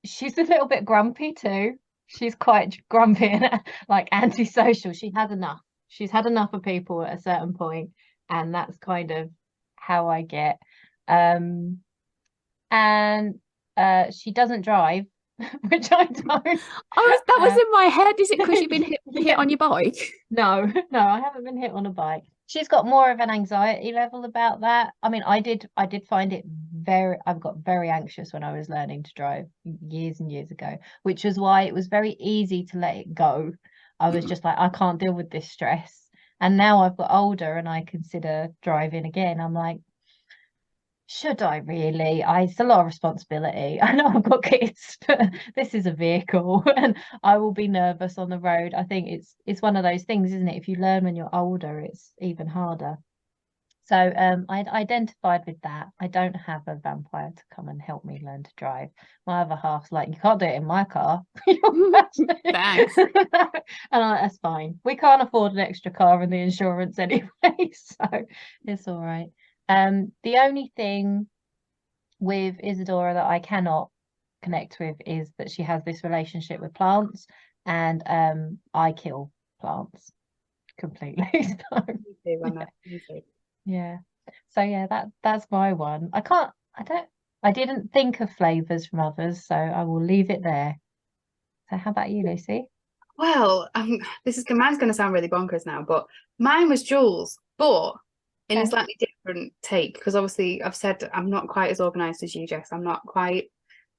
she's a little bit grumpy too. She's quite grumpy and like antisocial. She's had enough of people at a certain point, and that's kind of how I get. And she doesn't drive, which I don't. Oh, that was in my head. Is it because you've been hit on your bike? No, I haven't been hit on a bike. She's got more of an anxiety level about that. I mean, I did find it I got very anxious when I was learning to drive years and years ago, which is why it was very easy to let it go. I was just like, I can't deal with this stress. And now I've got older and I consider driving again. I'm like, should I really? It's a lot of responsibility. I know I've got kids, but this is a vehicle and I will be nervous on the road. I think it's one of those things, isn't it? If you learn when you're older, it's even harder. So I identified with that. I don't have a vampire to come and help me learn to drive. My other half's like, you can't do it in my car. Thanks. And that's fine. We can't afford an extra car and the insurance anyway, so it's all right. The only thing with Isadora that I cannot connect with is that she has this relationship with plants, and I kill plants completely. So that's my one. I didn't think of flavors from others, so I will leave it there. So how about you, Lucy? Well, mine's going to sound really bonkers now, but mine was Jules, but in a slightly different take, because obviously I've said I'm not quite as organised as you, Jess. I'm not quite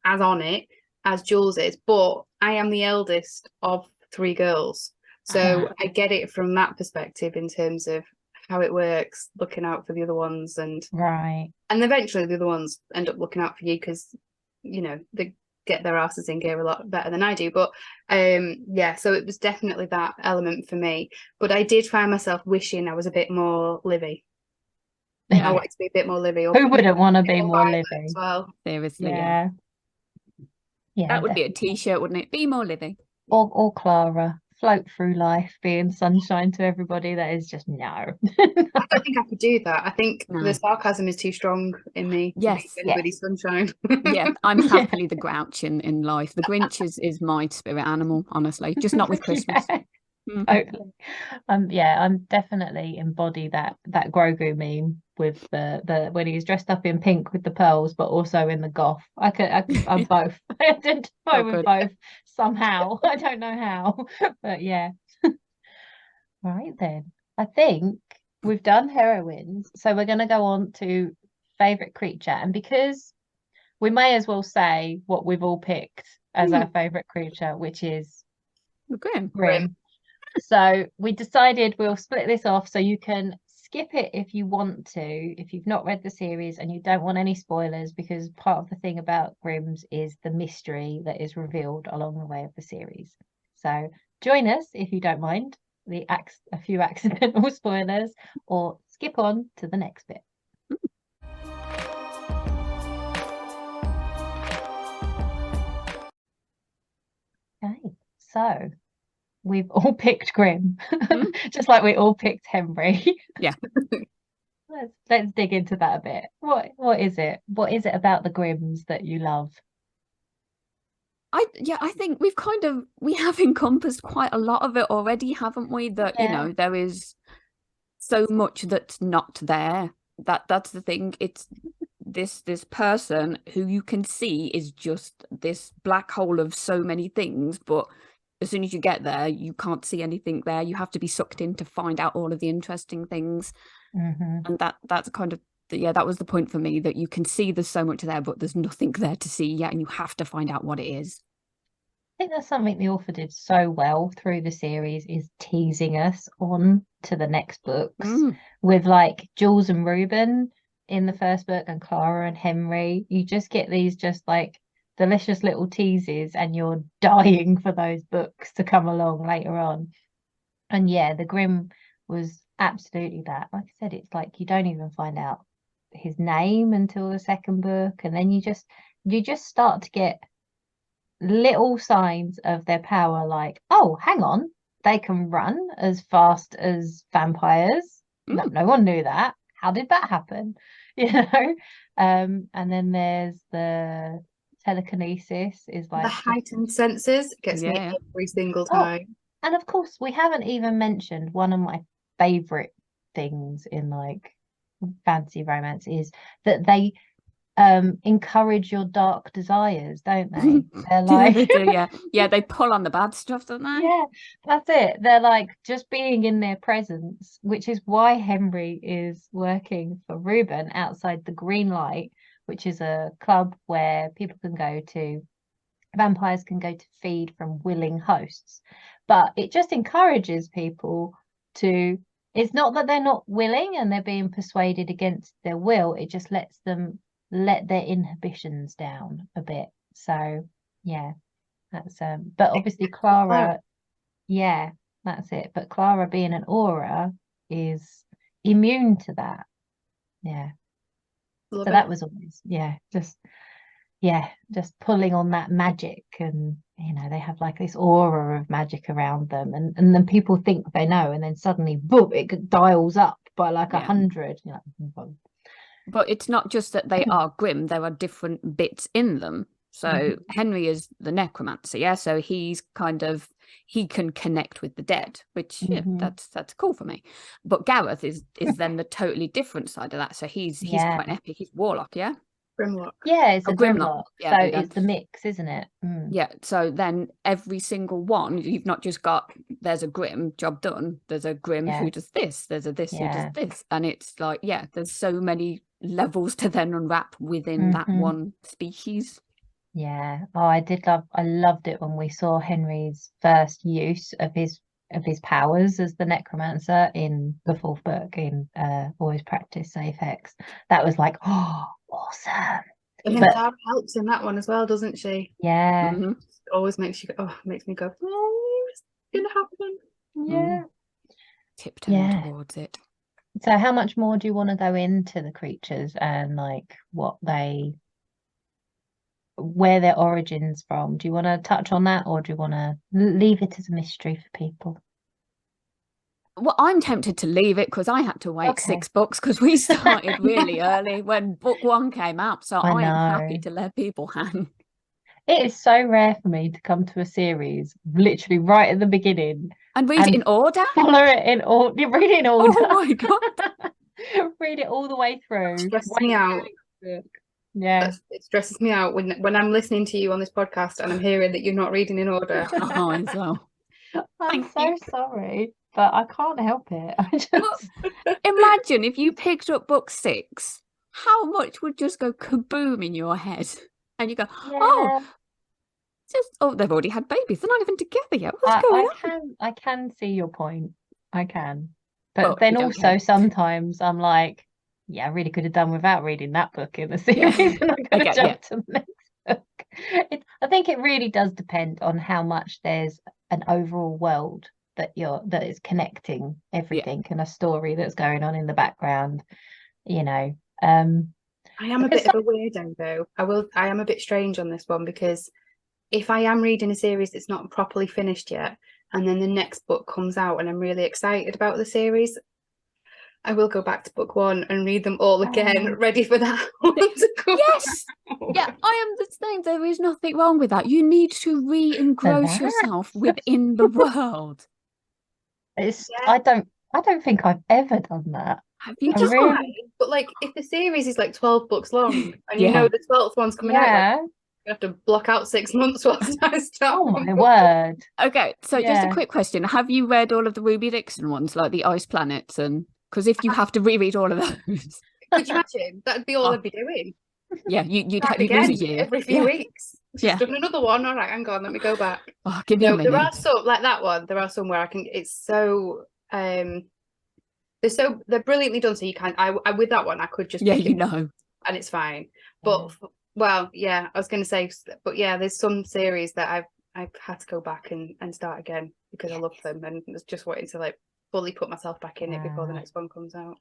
as on it as Jules is, but I am the eldest of 3 girls. So I get it from that perspective in terms of how it works, looking out for the other ones, and right. And eventually the other ones end up looking out for you because, you know, they get their asses in gear a lot better than I do. But yeah, so it was definitely that element for me. But I did find myself wishing I was a bit more Livy. Yeah. I wanted to be a bit more Livy. Who wouldn't want to be more Violet Livy? as well. Seriously, Yeah. Yeah, that would be a definitely. t-shirt, wouldn't it? Be more Livy. Or Clara, float through life, being sunshine to everybody. That is just no. I don't think I could do that. I think No. the sarcasm is too strong in me to Yes. be anybody's sunshine. Yeah, I'm happily the grouch in life. The Grinch is my spirit animal, honestly, just not with Christmas. Yeah, totally. Yeah, I'm definitely embody that Grogu meme with the when he's dressed up in pink with the pearls, but also in the goth. I'm both. I identify with good. both somehow. I don't know how, but yeah. Right then, I think we've done heroines, so we're going to go on to favorite creature, and because we may as well say what we've all picked as our favorite creature, which is Grim. So we decided we'll split this off so you can skip it if you want to, if you've not read the series and you don't want any spoilers, because part of the thing about Grimm's is the mystery that is revealed along the way of the series. So join us if you don't mind a few accidental spoilers, or skip on to the next bit. Okay, so we've all picked Grimm, just like we all picked Henry. Yeah. Let's dig into that a bit. What is it? What is it about the Grimms that you love? I think we have encompassed quite a lot of it already, haven't we? That you know, there is so much that's not there. That's the thing. It's this person who you can see is just this black hole of so many things, but as soon as you get there, you can't see anything there. You have to be sucked in to find out all of the interesting things. And that's kind of that was the point for me, that you can see there's so much there, but there's nothing there to see yet, and you have to find out what it is. I think that's something the author did so well through the series, is teasing us on to the next books with like Jules and Reuben in the first book and Clara and Henry. You just get these just like delicious little teases, and you're dying for those books to come along later on. And yeah, the Grimm was absolutely that. Like I said, it's like you don't even find out his name until the second book, and then you just start to get little signs of their power, like, oh, hang on, they can run as fast as vampires. No one knew that. How did that happen? You know. And then there's the telekinesis, is like the heightened senses gets me every single time. And of course, we haven't even mentioned one of my favorite things in like fantasy romance is that they encourage your dark desires, don't they? They're like they pull on the bad stuff, don't they? Yeah, that's it. They're like just being in their presence, which is why Henry is working for Reuben outside the Green Light, which is a club where people can go to, vampires can go to feed from willing hosts. But it just encourages people to, it's not that they're not willing and they're being persuaded against their will, it just lets them let their inhibitions down a bit. So yeah, that's but obviously Clara, yeah, that's it. But Clara being an aura is immune to that. Yeah. So that was always just pulling on that magic, and you know, they have like this aura of magic around them, and then people think they know, and then suddenly boom, it dials up by like 100. You know. But it's not just that they are grim, there are different bits in them. So Henry is the necromancer, so he's he can connect with the dead, which that's cool for me. But Gareth is then the totally different side of that. So he's quite epic. He's warlock, Grimlock. Yeah, it's a Grimlock. So it's the mix, isn't it? Yeah. So then every single one, you've not just got, there's a Grim, job done. There's a Grim who does this. There's a this who does this. And it's like, there's so many levels to then unwrap within that one species. Yeah. Oh, I loved it when we saw Henry's first use of his of his powers as the necromancer in the 4th book in Always Practice Safe Hex. That was like, oh, awesome. And then Tara helps in that one as well, doesn't she? Yeah. It always makes you go, makes me go, oh, it's gonna happen. Yeah. Tiptoeing towards it. So how much more do you want to go into the creatures and like where their origins from? Do you want to touch on that, or do you want to leave it as a mystery for people? Well, I'm tempted to leave it because I had to wait 6 books because we started really early when book 1 came out. So I'm happy to let people hang. It is so rare for me to come to a series literally right at the beginning and read it in order. Follow it in order. Read it in order. Oh my god! Read it all the way through. It stresses me out. Yeah, it stresses me out when I'm listening to you on this podcast and I'm hearing that you're not reading in order. I'm so sorry, but I can't help it. Imagine if you picked up book 6, how much would just go kaboom in your head, and you go, they've already had babies. They're not even together yet. What's going on? I can see your point. I can, but then also sometimes I'm like, yeah, I really could have done without reading that book in the series, and I'm going to jump to the next book. I think it really does depend on how much there's an overall world that is connecting everything and a story that's going on in the background. You know, I am a bit of a weirdo though. I am a bit strange on this one, because if I am reading a series that's not properly finished yet, and then the next book comes out and I'm really excited about the series, I will go back to book 1 and read them all again, ready for that one to come out. Yeah, I am the same. There is nothing wrong with that. You need to re-engross yourself within the world. I don't think I've ever done that. Have you tried? But like, if the series is like 12 books long, and you know the 12th one's coming out, like, you have to block out 6 months whilst I start. Oh my word! Okay, so just a quick question: have you read all of the Ruby Dixon ones, like the Ice Planets, and because if you have to reread all of those, could you imagine? That'd be all I'd be doing. Yeah, you'd again lose a year every few weeks. Just done another one. All right, hang on, let me go back. Give me a minute. There are some like that one. There are some where I can. It's so they're brilliantly done. So you can. I with that one I could just and it's fine. But well, yeah, I was going to say, but yeah, there's some series that I've had to go back and start again because I love them and was just waiting to like fully put myself back in it before the next one comes out.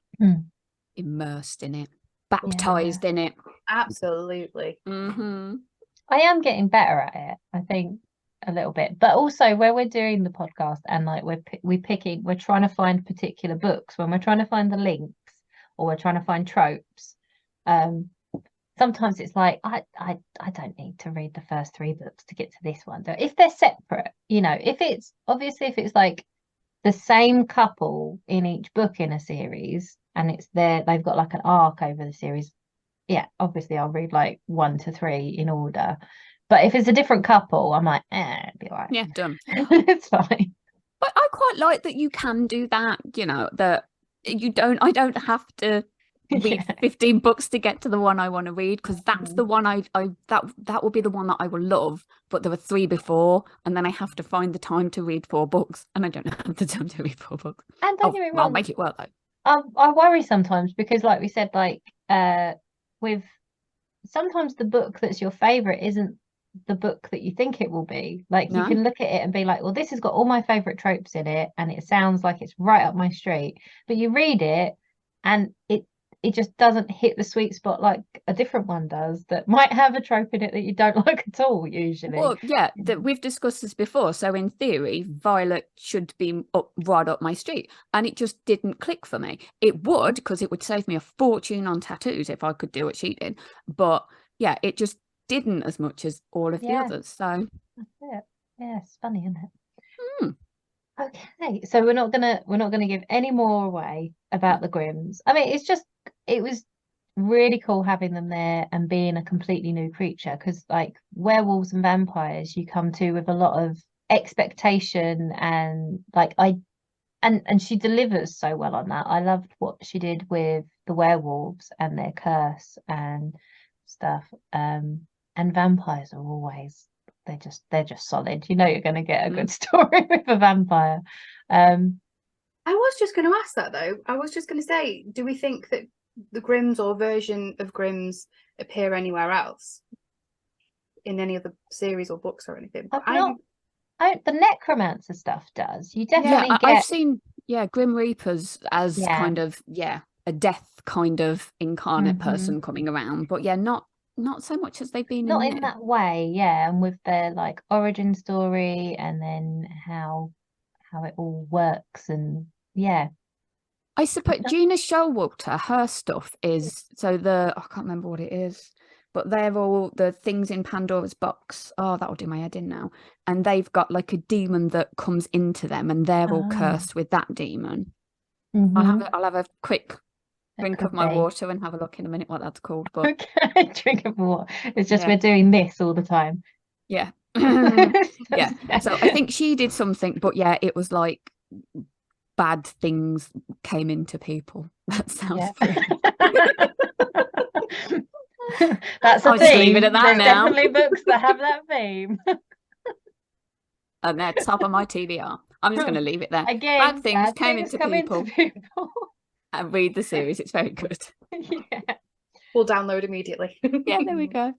Immersed in it, baptized in it. Absolutely. I am getting better at it, I think, a little bit, but also where we're doing the podcast and like we're trying to find particular books, when we're trying to find the links or we're trying to find tropes, sometimes it's like I don't need to read the first 3 books to get to this one. So if they're separate, you know, if it's like the same couple in each book in a series and they've got like an arc over the series, obviously I'll read like 1 to 3 in order. But if it's a different couple, I'm like, it'll be all right. Yeah, done. It's fine. But I quite like that you can do that, you know, that I don't have to read 15 books to get to the one I want to read, because that's the one that will be the one that I will love, but there were 3 before, and then I have to find the time to read 4 books, and I don't have the time to read 4 books. And don't get me wrong, I'll make it work though. I worry sometimes because, like we said, like with sometimes the book that's your favorite isn't the book that you think it will be. Like you can look at it and be like, well, this has got all my favorite tropes in it and it sounds like it's right up my street, but you read it and it just doesn't hit the sweet spot like a different one does that might have a trope in it that you don't like at all usually. Well, yeah, we've discussed this before. So in theory, Violet should be right up my street, and it just didn't click for me. It would, because it would save me a fortune on tattoos if I could do what she did. But yeah, it just didn't as much as all of the others. So that's it. Yeah, it's funny, isn't it? Okay, so we're not gonna give any more away about the Grimms. I mean, it was really cool having them there and being a completely new creature, because like werewolves and vampires you come to with a lot of expectation, and like and she delivers so well on that. I loved what she did with the werewolves and their curse and stuff. And vampires are always they're just solid. You know you're going to get a good story with a vampire. I was just going to ask that though. I was just going to say, do we think that the Grimms or version of Grimms appear anywhere else in any other series or books or anything? The necromancer stuff does. You definitely get. I've seen Grim Reapers as kind of a death kind of incarnate person coming around, but not so much as they've been not in that way, and with their like origin story and then how it all works, and I suppose Gina Showalter, her stuff is I can't remember what it is, but they're all the things in Pandora's box. Oh, that'll do my head in now. And they've got like a demon that comes into them, and they're all cursed with that demon. I'll have a quick drink of my water and have a look in a minute what that's called. But okay, drink of water. It's just we're doing this all the time. Yeah. So I think she did something, but it was like bad things came into people. That sounds that's a I'll theme. Just leave it at that. There's now. Definitely books that have that theme. And they're top of my TBR. I'm just going to leave it there. Again, bad things came into people. And read the series. It's very good. We'll download immediately. There we go.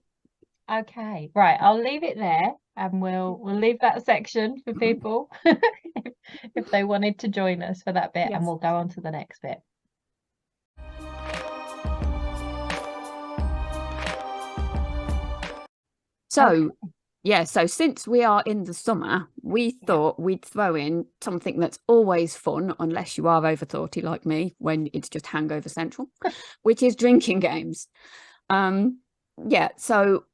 Okay, right. I'll leave it there, and we'll leave that section for people if they wanted to join us for that bit, and we'll go on to the next bit. So, so since we are in the summer, we thought we'd throw in something that's always fun, unless you are over 30 like me, when it's just hangover central, which is drinking games. So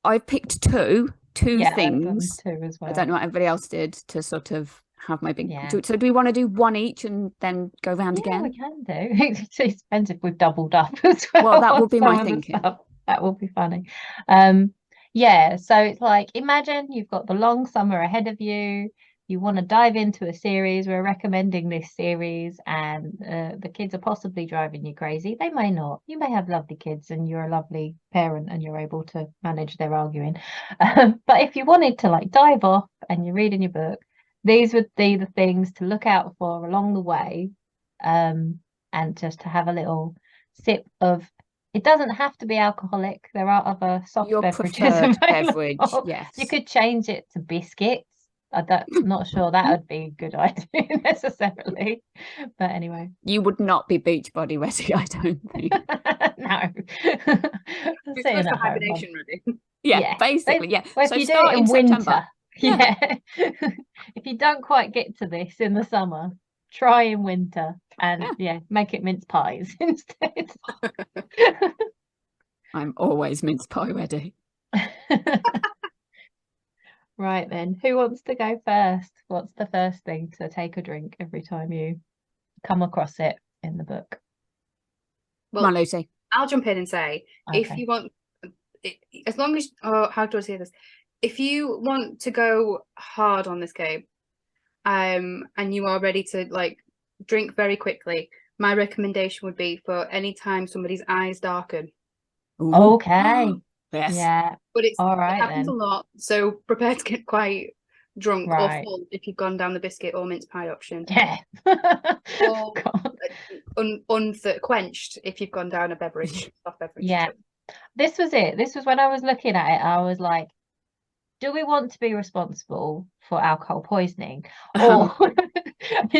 I've picked two things. Two as well. I don't know what everybody else did to sort of have my big. So do we want to do one each and then go round again? We can do. It depends if we've doubled up as well. Well, that would be my thinking. That will be funny. So it's like, imagine you've got the long summer ahead of you. You want to dive into a series. We're recommending this series, and the kids are possibly driving you crazy. They may not. You may have lovely kids and you're a lovely parent and you're able to manage their arguing. But if you wanted to like dive off and you're reading your book, these would be the things to look out for along the way, and just to have a little sip of. It doesn't have to be alcoholic. There are other soft beverages available. Beverage, yes. You could change it to biscuits. I'm not sure that would be a good idea necessarily. But anyway. You would not be beach body ready, I don't think. No. It's the hibernation ready. Basically, Well, so if you do it in winter. September. If you don't quite get to this in the summer, try in winter and make it mince pies instead. I'm always mince pie ready. Right then, who wants to go first? What's the first thing to take a drink every time you come across it in the book? Well, come on, Lucy. I'll jump in and say, if you want, as long as, how do I say this? If you want to go hard on this game, and you are ready to like drink very quickly, my recommendation would be for any time somebody's eyes darken. Ooh. Okay. Yes. Yeah. But it's all right, it happens then. a lot, so prepare to get quite drunk Right. or full if you've gone down the biscuit or mince pie option. Yeah. Or quenched if you've gone down a beverage, soft beverage. Yeah. This was it. This was when I was looking at it, I was like, do we want to be responsible for alcohol poisoning, or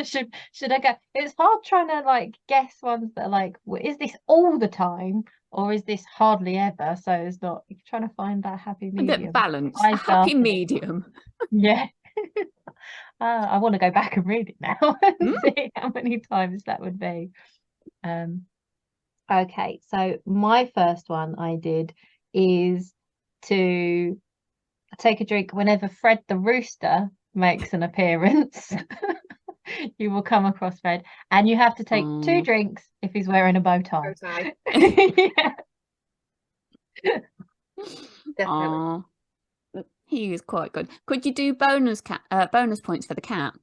should I go? It's hard trying to like guess ones that are like, is this all the time or is this hardly ever? So it's not, you're trying to find that happy medium. A bit balanced, a happy medium. Yeah. I want to go back and read it now and see how many times that would be. Okay, so my first one I did is to take a drink whenever Fred the rooster makes an appearance. You will come across Fred, and you have to take 2 drinks if he's wearing a bow tie. Definitely. He was quite good. Could you do bonus points for the cat?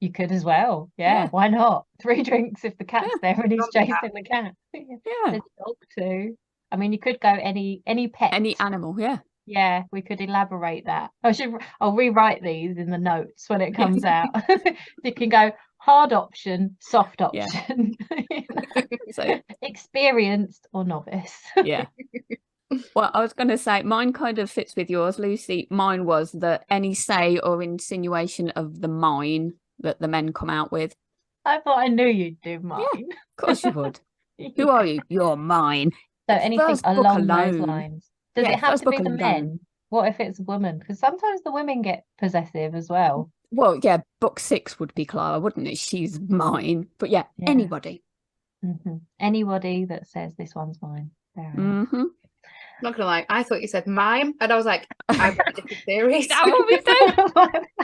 You could as well. Yeah, why not? 3 drinks if the cat's there and he's chasing the cat. There's a dog too. I mean, you could go any pet, any animal. Yeah, we could elaborate that. I'll rewrite these in the notes when it comes out. You can go hard option, soft option, So experienced or novice. Yeah. Well, I was going to say mine kind of fits with yours, Lucy. Mine was that any say or insinuation of the mine that the men come out with. I thought I knew you'd do mine. Yeah, of course you would. Who are you? You're mine. So The anything first book along those alone. lines. Does Yeah, it have first to be book the alone. men? What if it's a woman? Because sometimes the women get possessive as well. Well, yeah, book 6 would be Clara, wouldn't it? She's mine. But yeah. Anybody. Anybody that says this one's mine. Fair enough. Not gonna lie, I thought you said mime, and I was like, I've got a different theory. That what we said?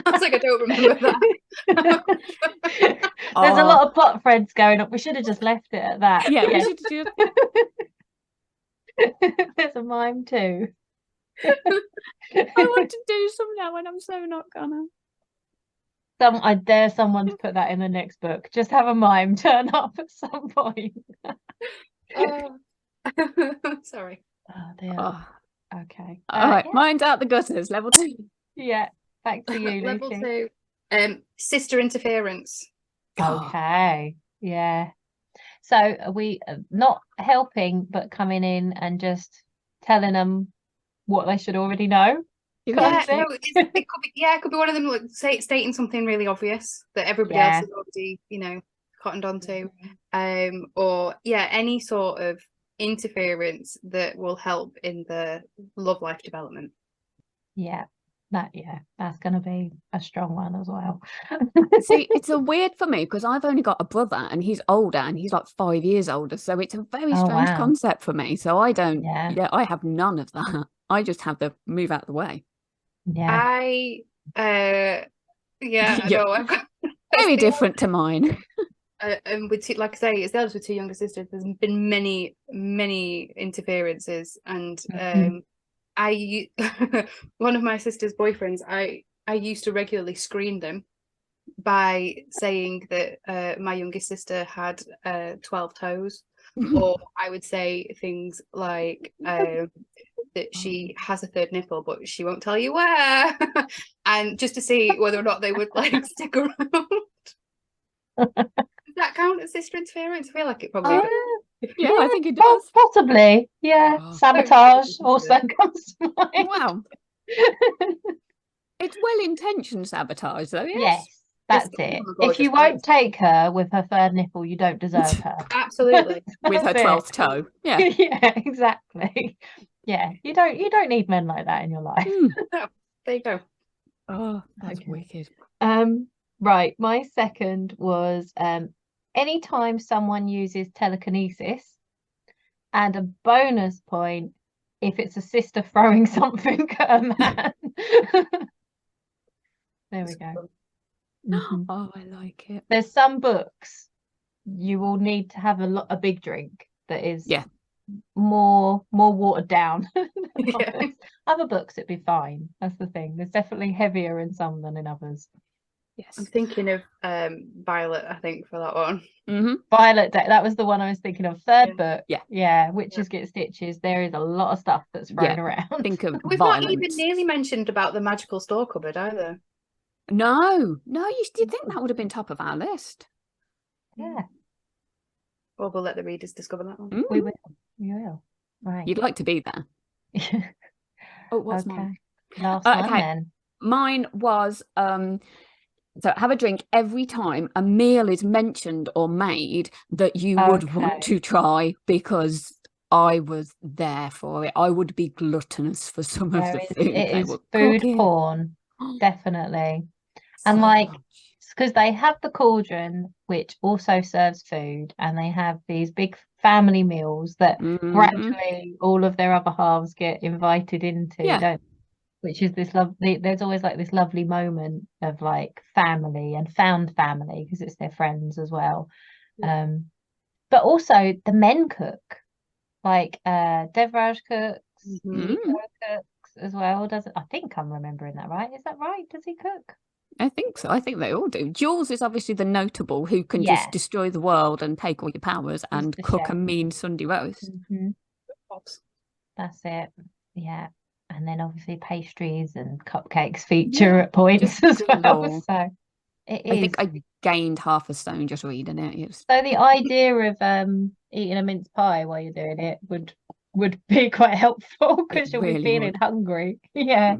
I was like, I don't remember that. There's a lot of plot threads going up. We should have just left it at that. Yeah, we should just... There's a mime too. I want to do some now, and I'm so not gonna. I dare someone to put that in the next book. Just have a mime turn up at some point. Sorry. Oh dear. Oh. Okay. All right, mine's out the gutters, level 2. Yeah. Back to you, Level Lucy. 2. Sister interference. Okay. Yeah. So are we not helping, but coming in and just telling them what they should already know? Yeah, no, it could be. Yeah, it could be one of them, like stating something really obvious that everybody else has already, cottoned onto, or any sort of interference that will help in the love life development. That's going to be a strong one as well. See, it's a weird for me because I've only got a brother and he's older and he's like 5 years older, so it's a very strange concept for me. So I don't. I have none of that. I just have the move out the way. I know I've got very different to mine. And with like I say, it's the others with 2 younger sisters. There's been many interferences, and one of my sister's boyfriends, I used to regularly screen them by saying that my youngest sister had 12 toes, or I would say things like that she has a 3rd nipple, but she won't tell you where, and just to see whether or not they would like stick around. Does that count as sister interference? I feel like it probably does. Yeah, I think it does. Possibly. Yeah. Sabotage also comes to mind. Wow. It's well-intentioned sabotage, though. Yes, that's it. If you won't take her with her 3rd nipple, you don't deserve her. Absolutely. With her 12th toe. Yeah. Yeah, exactly. Yeah, you don't need men like that in your life. No, there you go. Oh, that's wicked. Right, my second was anytime someone uses telekinesis, and a bonus point if it's a sister throwing something at a man. There we go. Oh, I like it. There's some books you will need to have a big drink that is more watered down than others. Other books it'd be fine. That's the thing. There's definitely heavier in some than in others. Yes. I'm thinking of Violet, I think, for that one. Violet, that was the one I was thinking of. 3rd book. Yeah. Witches Get Stitches. There is a lot of stuff that's thrown around. Think of We've violence. not even nearly mentioned about the magical store cupboard either. No, you'd think that would have been top of our list. Yeah. Well, we'll let the readers discover that one. We will. Right. You'd like to be there. Oh, what's mine? Last one then. Mine was so have a drink every time a meal is mentioned or made that you would want to try, because I was there for it. I would be gluttonous for some of the food. It is food porn, definitely. And like, because they have the cauldron, which also serves food, and they have these big family meals that gradually all of their other halves get invited into, which is this lovely, there's always like this lovely moment of like family and found family, because it's their friends as well. But also the men cook, like Devraj cooks, Nico cooks as well. I think I'm remembering that right. Is that right? Does he cook? I think so. I think they all do. Jules is obviously the notable who can just destroy the world and take all your powers and cook a mean Sunday roast. That's it. Yeah. and then obviously pastries and cupcakes feature at points as well. So it is. I think I gained half a stone just reading it. So the idea of eating a mince pie while you're doing it would be quite helpful, because you'll be feeling hungry. Yeah.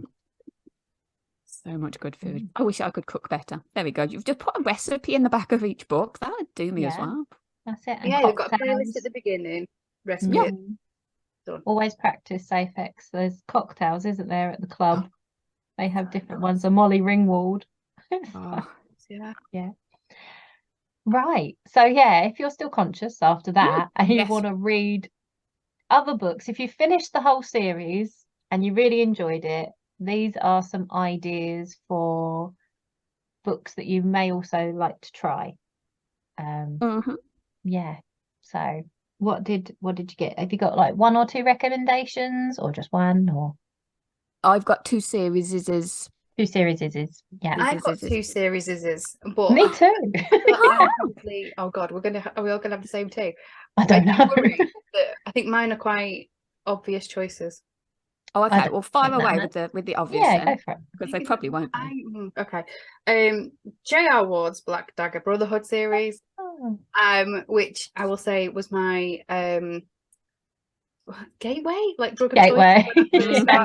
So much good food. I wish I could cook better. There we go. You've just put a recipe in the back of each book. That would do me as well. That's it. And yeah, they've got a playlist at the beginning. Recipe. Done. Always practice safe X. There's cocktails, isn't there, at the club? They have different ones. A Molly Ringwald. Yeah. Right. So yeah, if you're still conscious after that and you want to read other books, if you finished the whole series and you really enjoyed it, these are some ideas for books that you may also like to try. Yeah. So what did you get? Have you got like 1 or 2 recommendations, or just one? Or I've got 2 series. 2 series is. Yeah. I've got 2 series but me too. Oh God, are we all gonna have the same 2? I don't know. I think mine are quite obvious choices. Oh, okay. Well, fire away with the obvious. Yeah, go for it. Because they probably won't be. Okay. J.R. Ward's Black Dagger Brotherhood series, which I will say was my gateway, like drug and gateway.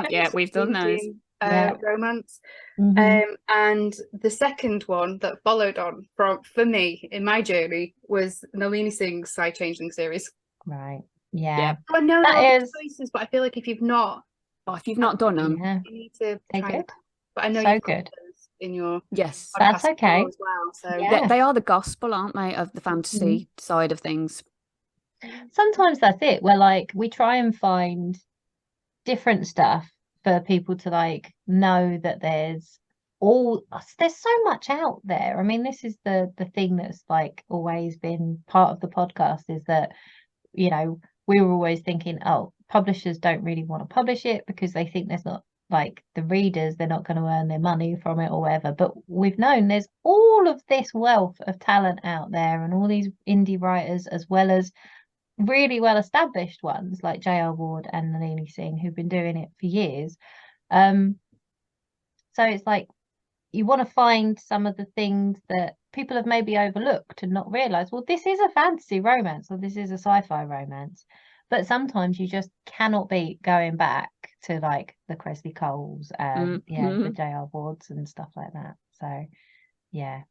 Yeah, we've done those. Romance. And the second one that followed on for me in my journey was Nalini Singh's Side Changeling series. Right. Yeah. I know that is choices, but I feel like if you've not done them, you need to try it. But I know you've got those in your that's okay as well. So they are the gospel, aren't they, of the fantasy side of things. Sometimes that's it. Where like we try and find different stuff for people to like know that there's so much out there. I mean, this is the thing that's like always been part of the podcast, is that, you know, we were always thinking, oh, publishers don't really want to publish it because they think there's not, like, the readers, they're not going to earn their money from it or whatever. But we've known there's all of this wealth of talent out there, and all these indie writers, as well as really well established ones like J.R. Ward and Nalini Singh, who've been doing it for years. So it's like you want to find some of the things that people have maybe overlooked and not realized, well, this is a fantasy romance or this is a sci-fi romance. But sometimes you just cannot beat going back to like the Cressley Coles and the J.R. Wards and stuff like that. So yeah,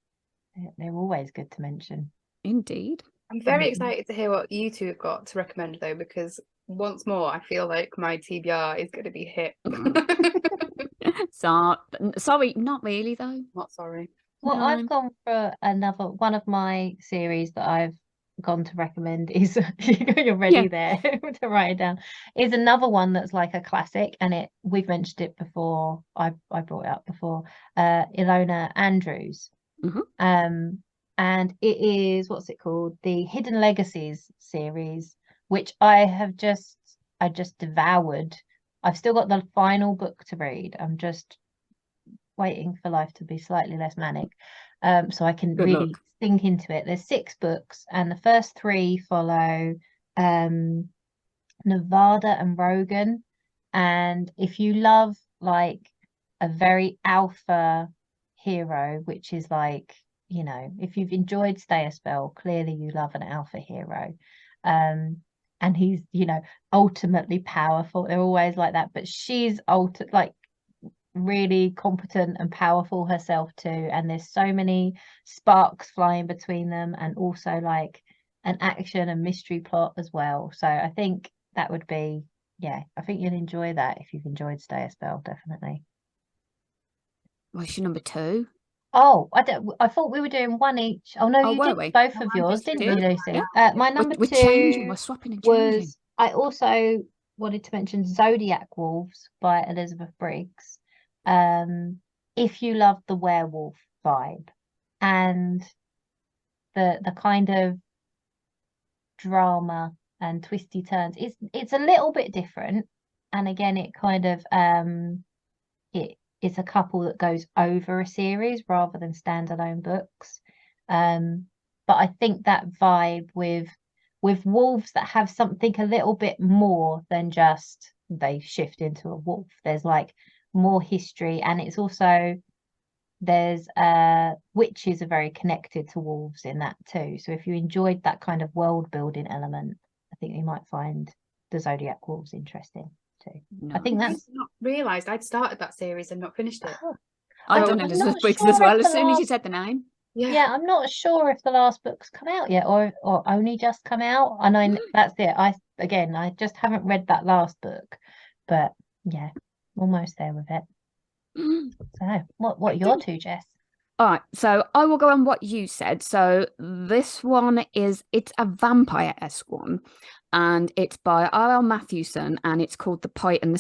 they're always good to mention. Indeed. I'm very excited to hear what you 2 have got to recommend, though, because once more I feel like my TBR is going to be hit. Sorry, not really though. Not sorry. Well, I've gone for another one of my series that I've gone to recommend is you're ready there to write it down, is another one that's like a classic, and we've mentioned it before. I brought it up before. Ilona Andrews. And it is, what's it called, the Hidden Legacies series, which I just devoured. I've still got the final book to read. I'm just waiting for life to be slightly less manic, so I can really sink into it. There's 6 books, and the first 3 follow Nevada and Rogan. And if you love like a very alpha hero, which is like, you know, if you've enjoyed Stay a Spell, clearly you love an alpha hero. And he's, you know, ultimately powerful. They're always like that, but she's like really competent and powerful herself too. And there's so many sparks flying between them, and also like an action and mystery plot as well. So I think that would be, I think you'll enjoy that if you've enjoyed Stay a Spell, definitely. What's your number 2? Oh, I thought we were doing one each. Oh no, you did both of yours, didn't you, Lucy? My number 2 we're swapping and was changing. I also wanted to mention Zodiac Wolves by Elizabeth Briggs. If you love the werewolf vibe and the kind of drama and twisty turns, it's a little bit different. And again, it kind of it's a couple that goes over a series rather than standalone books. But I think that vibe with wolves that have something a little bit more than just they shift into a wolf. There's like more history, and it's also there's witches are very connected to wolves in that too. So if you enjoyed that kind of world building element, I think you might find the Zodiac Wolves interesting too. No. I think I that's not realised I'd started that series and not finished it. I've done I'm Elizabeth not Briggs sure as well if as the soon as you last- said the name. yeah, I'm not sure if the last book's come out yet or only just come out. And I that's it. I just haven't read that last book, but yeah, almost there with it. So what are your two, Jess? All right, so I will go on what you said. So this one it's a vampire-esque one, and it's by R.L. Mathewson, and it's called The Pite and the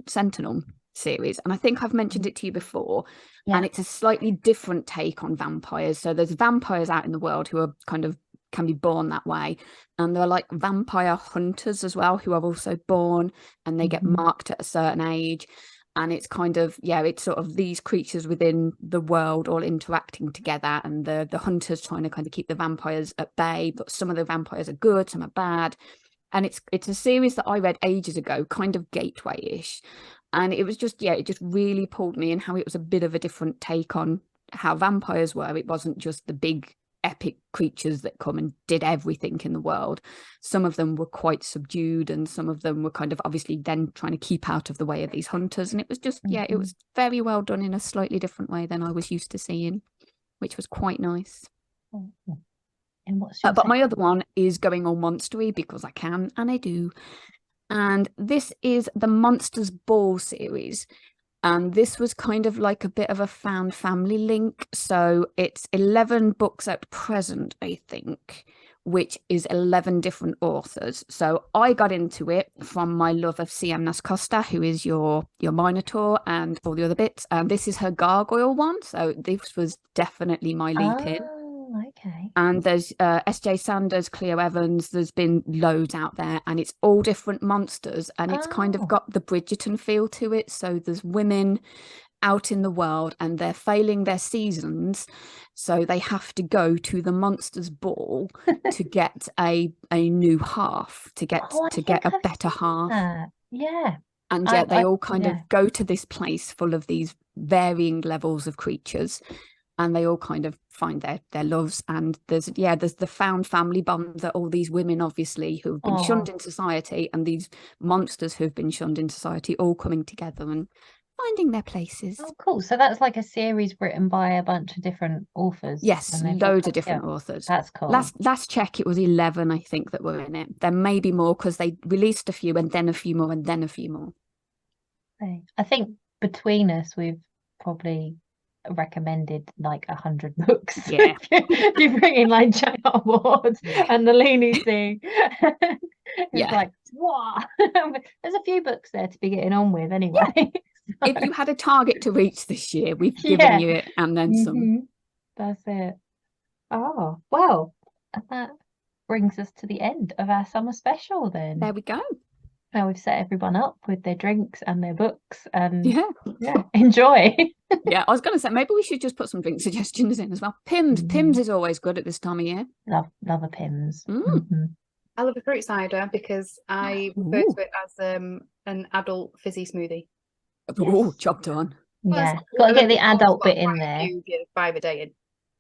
Sentinel series. And I think I've mentioned it to you before. Yeah. And it's a slightly different take on vampires. So there's vampires out in the world who are kind of can be born that way, and there are like vampire hunters as well who are also born, and they get marked at a certain age. And it's kind of, it's sort of these creatures within the world all interacting together, and the hunters trying to kind of keep the vampires at bay, but some of the vampires are good, some are bad. And it's a series that I read ages ago, kind of gateway-ish. And it was just, it just really pulled me in how it was a bit of a different take on how vampires were. It wasn't just the big epic creatures that come and did everything in the world. Some of them were quite subdued, and some of them were kind of obviously then trying to keep out of the way of these hunters. And it was just, it was very well done in a slightly different way than I was used to seeing, which was quite nice. And what's but my other one is going all monstery because I can, and I do. And this is the Monsters Ball series. And this was kind of like a bit of a found family link. So it's 11 books at present, I think, which is 11 different authors. So I got into it from my love of C.M. Nascosta, who is your Minotaur and all the other bits. And this is her Gargoyle one. So this was definitely my leap in. Okay. And there's S.J. Sanders, Cleo Evans, there's been loads out there, and it's all different monsters, and it's kind of got the Bridgerton feel to it. So there's women out in the world and they're failing their seasons, so they have to go to the Monsters Ball to get a new half, to get a better half. Yeah. And they all kind of go to this place full of these varying levels of creatures, and they all kind of find their loves. And there's the found family bond that all these women, obviously, who have been shunned in society, and these monsters who have been shunned in society, all coming together and finding their places. Oh, cool. So that's like a series written by a bunch of different authors. Yes, loads of different authors. That's cool. Last check, it was 11, I think, that were in it. There may be more because they released a few and then a few more and then a few more. I think between us, we've probably recommended like 100 books. Yeah. You bring in like J.R. Ward and the Leany thing. It's like, wow. There's a few books there to be getting on with anyway. If you had a target to reach this year, we've given you it and then some. That's it. Oh, well, that brings us to the end of our summer special then. There we go. Now we've set everyone up with their drinks and their books, and enjoy. I was going to say, maybe we should just put some drink suggestions in as well. Pimm's is always good at this time of year. Love a Pimm's. I love a fruit cider because I refer to it as an adult fizzy smoothie. Oh, chopped on. Yeah, got to get the adult bit in there. 5 a day in.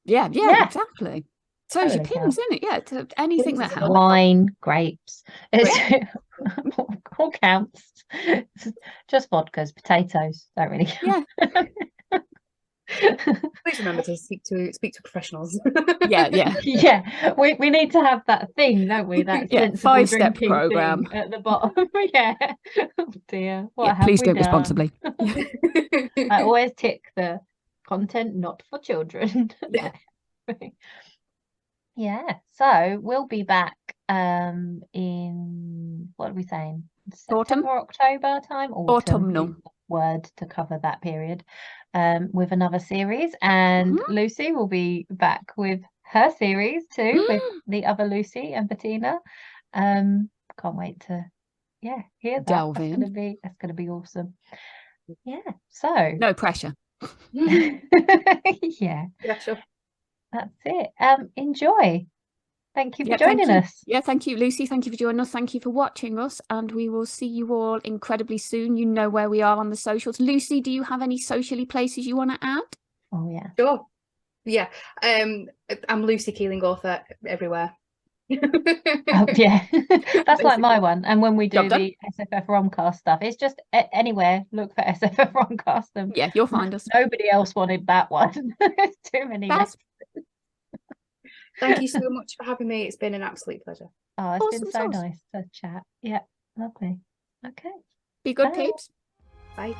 Yeah, exactly. So totally your Pimm's, isn't it? Yeah, to anything that helps. Wine, grapes. All counts. Just vodkas, potatoes don't really count. Yeah. Please remember to speak to professionals. Yeah. We need to have that thing, don't we? That 5-step program at the bottom. Oh dear. Please drink responsibly. I always tick the content not for children. So we'll be back in, what are we saying, September, October time? Autumnal word to cover that period, with another series, and Lucy will be back with her series too, with the other Lucy and Bettina. Can't wait to hear that. Delve in. That's gonna be awesome. So no pressure. Yeah, sure. That's it. Enjoy. Thank you for joining us. Yeah, thank you, Lucy. Thank you for joining us. Thank you for watching us. And we will see you all incredibly soon. You know where we are on the socials. Lucy, do you have any socially places you want to add? Oh, yeah. Sure. Yeah. I'm Lucy Keeling, author, everywhere. Oh, yeah. That's like my one. And when we do the SFFRomCast stuff, it's just anywhere. Look for SFFRomCast. Yeah, you'll find us. Nobody else wanted that one. There's too many. Thank you so much for having me. It's been an absolute pleasure. Oh, it's been so nice to chat. Yeah, lovely. Okay. Be good, peeps. Bye.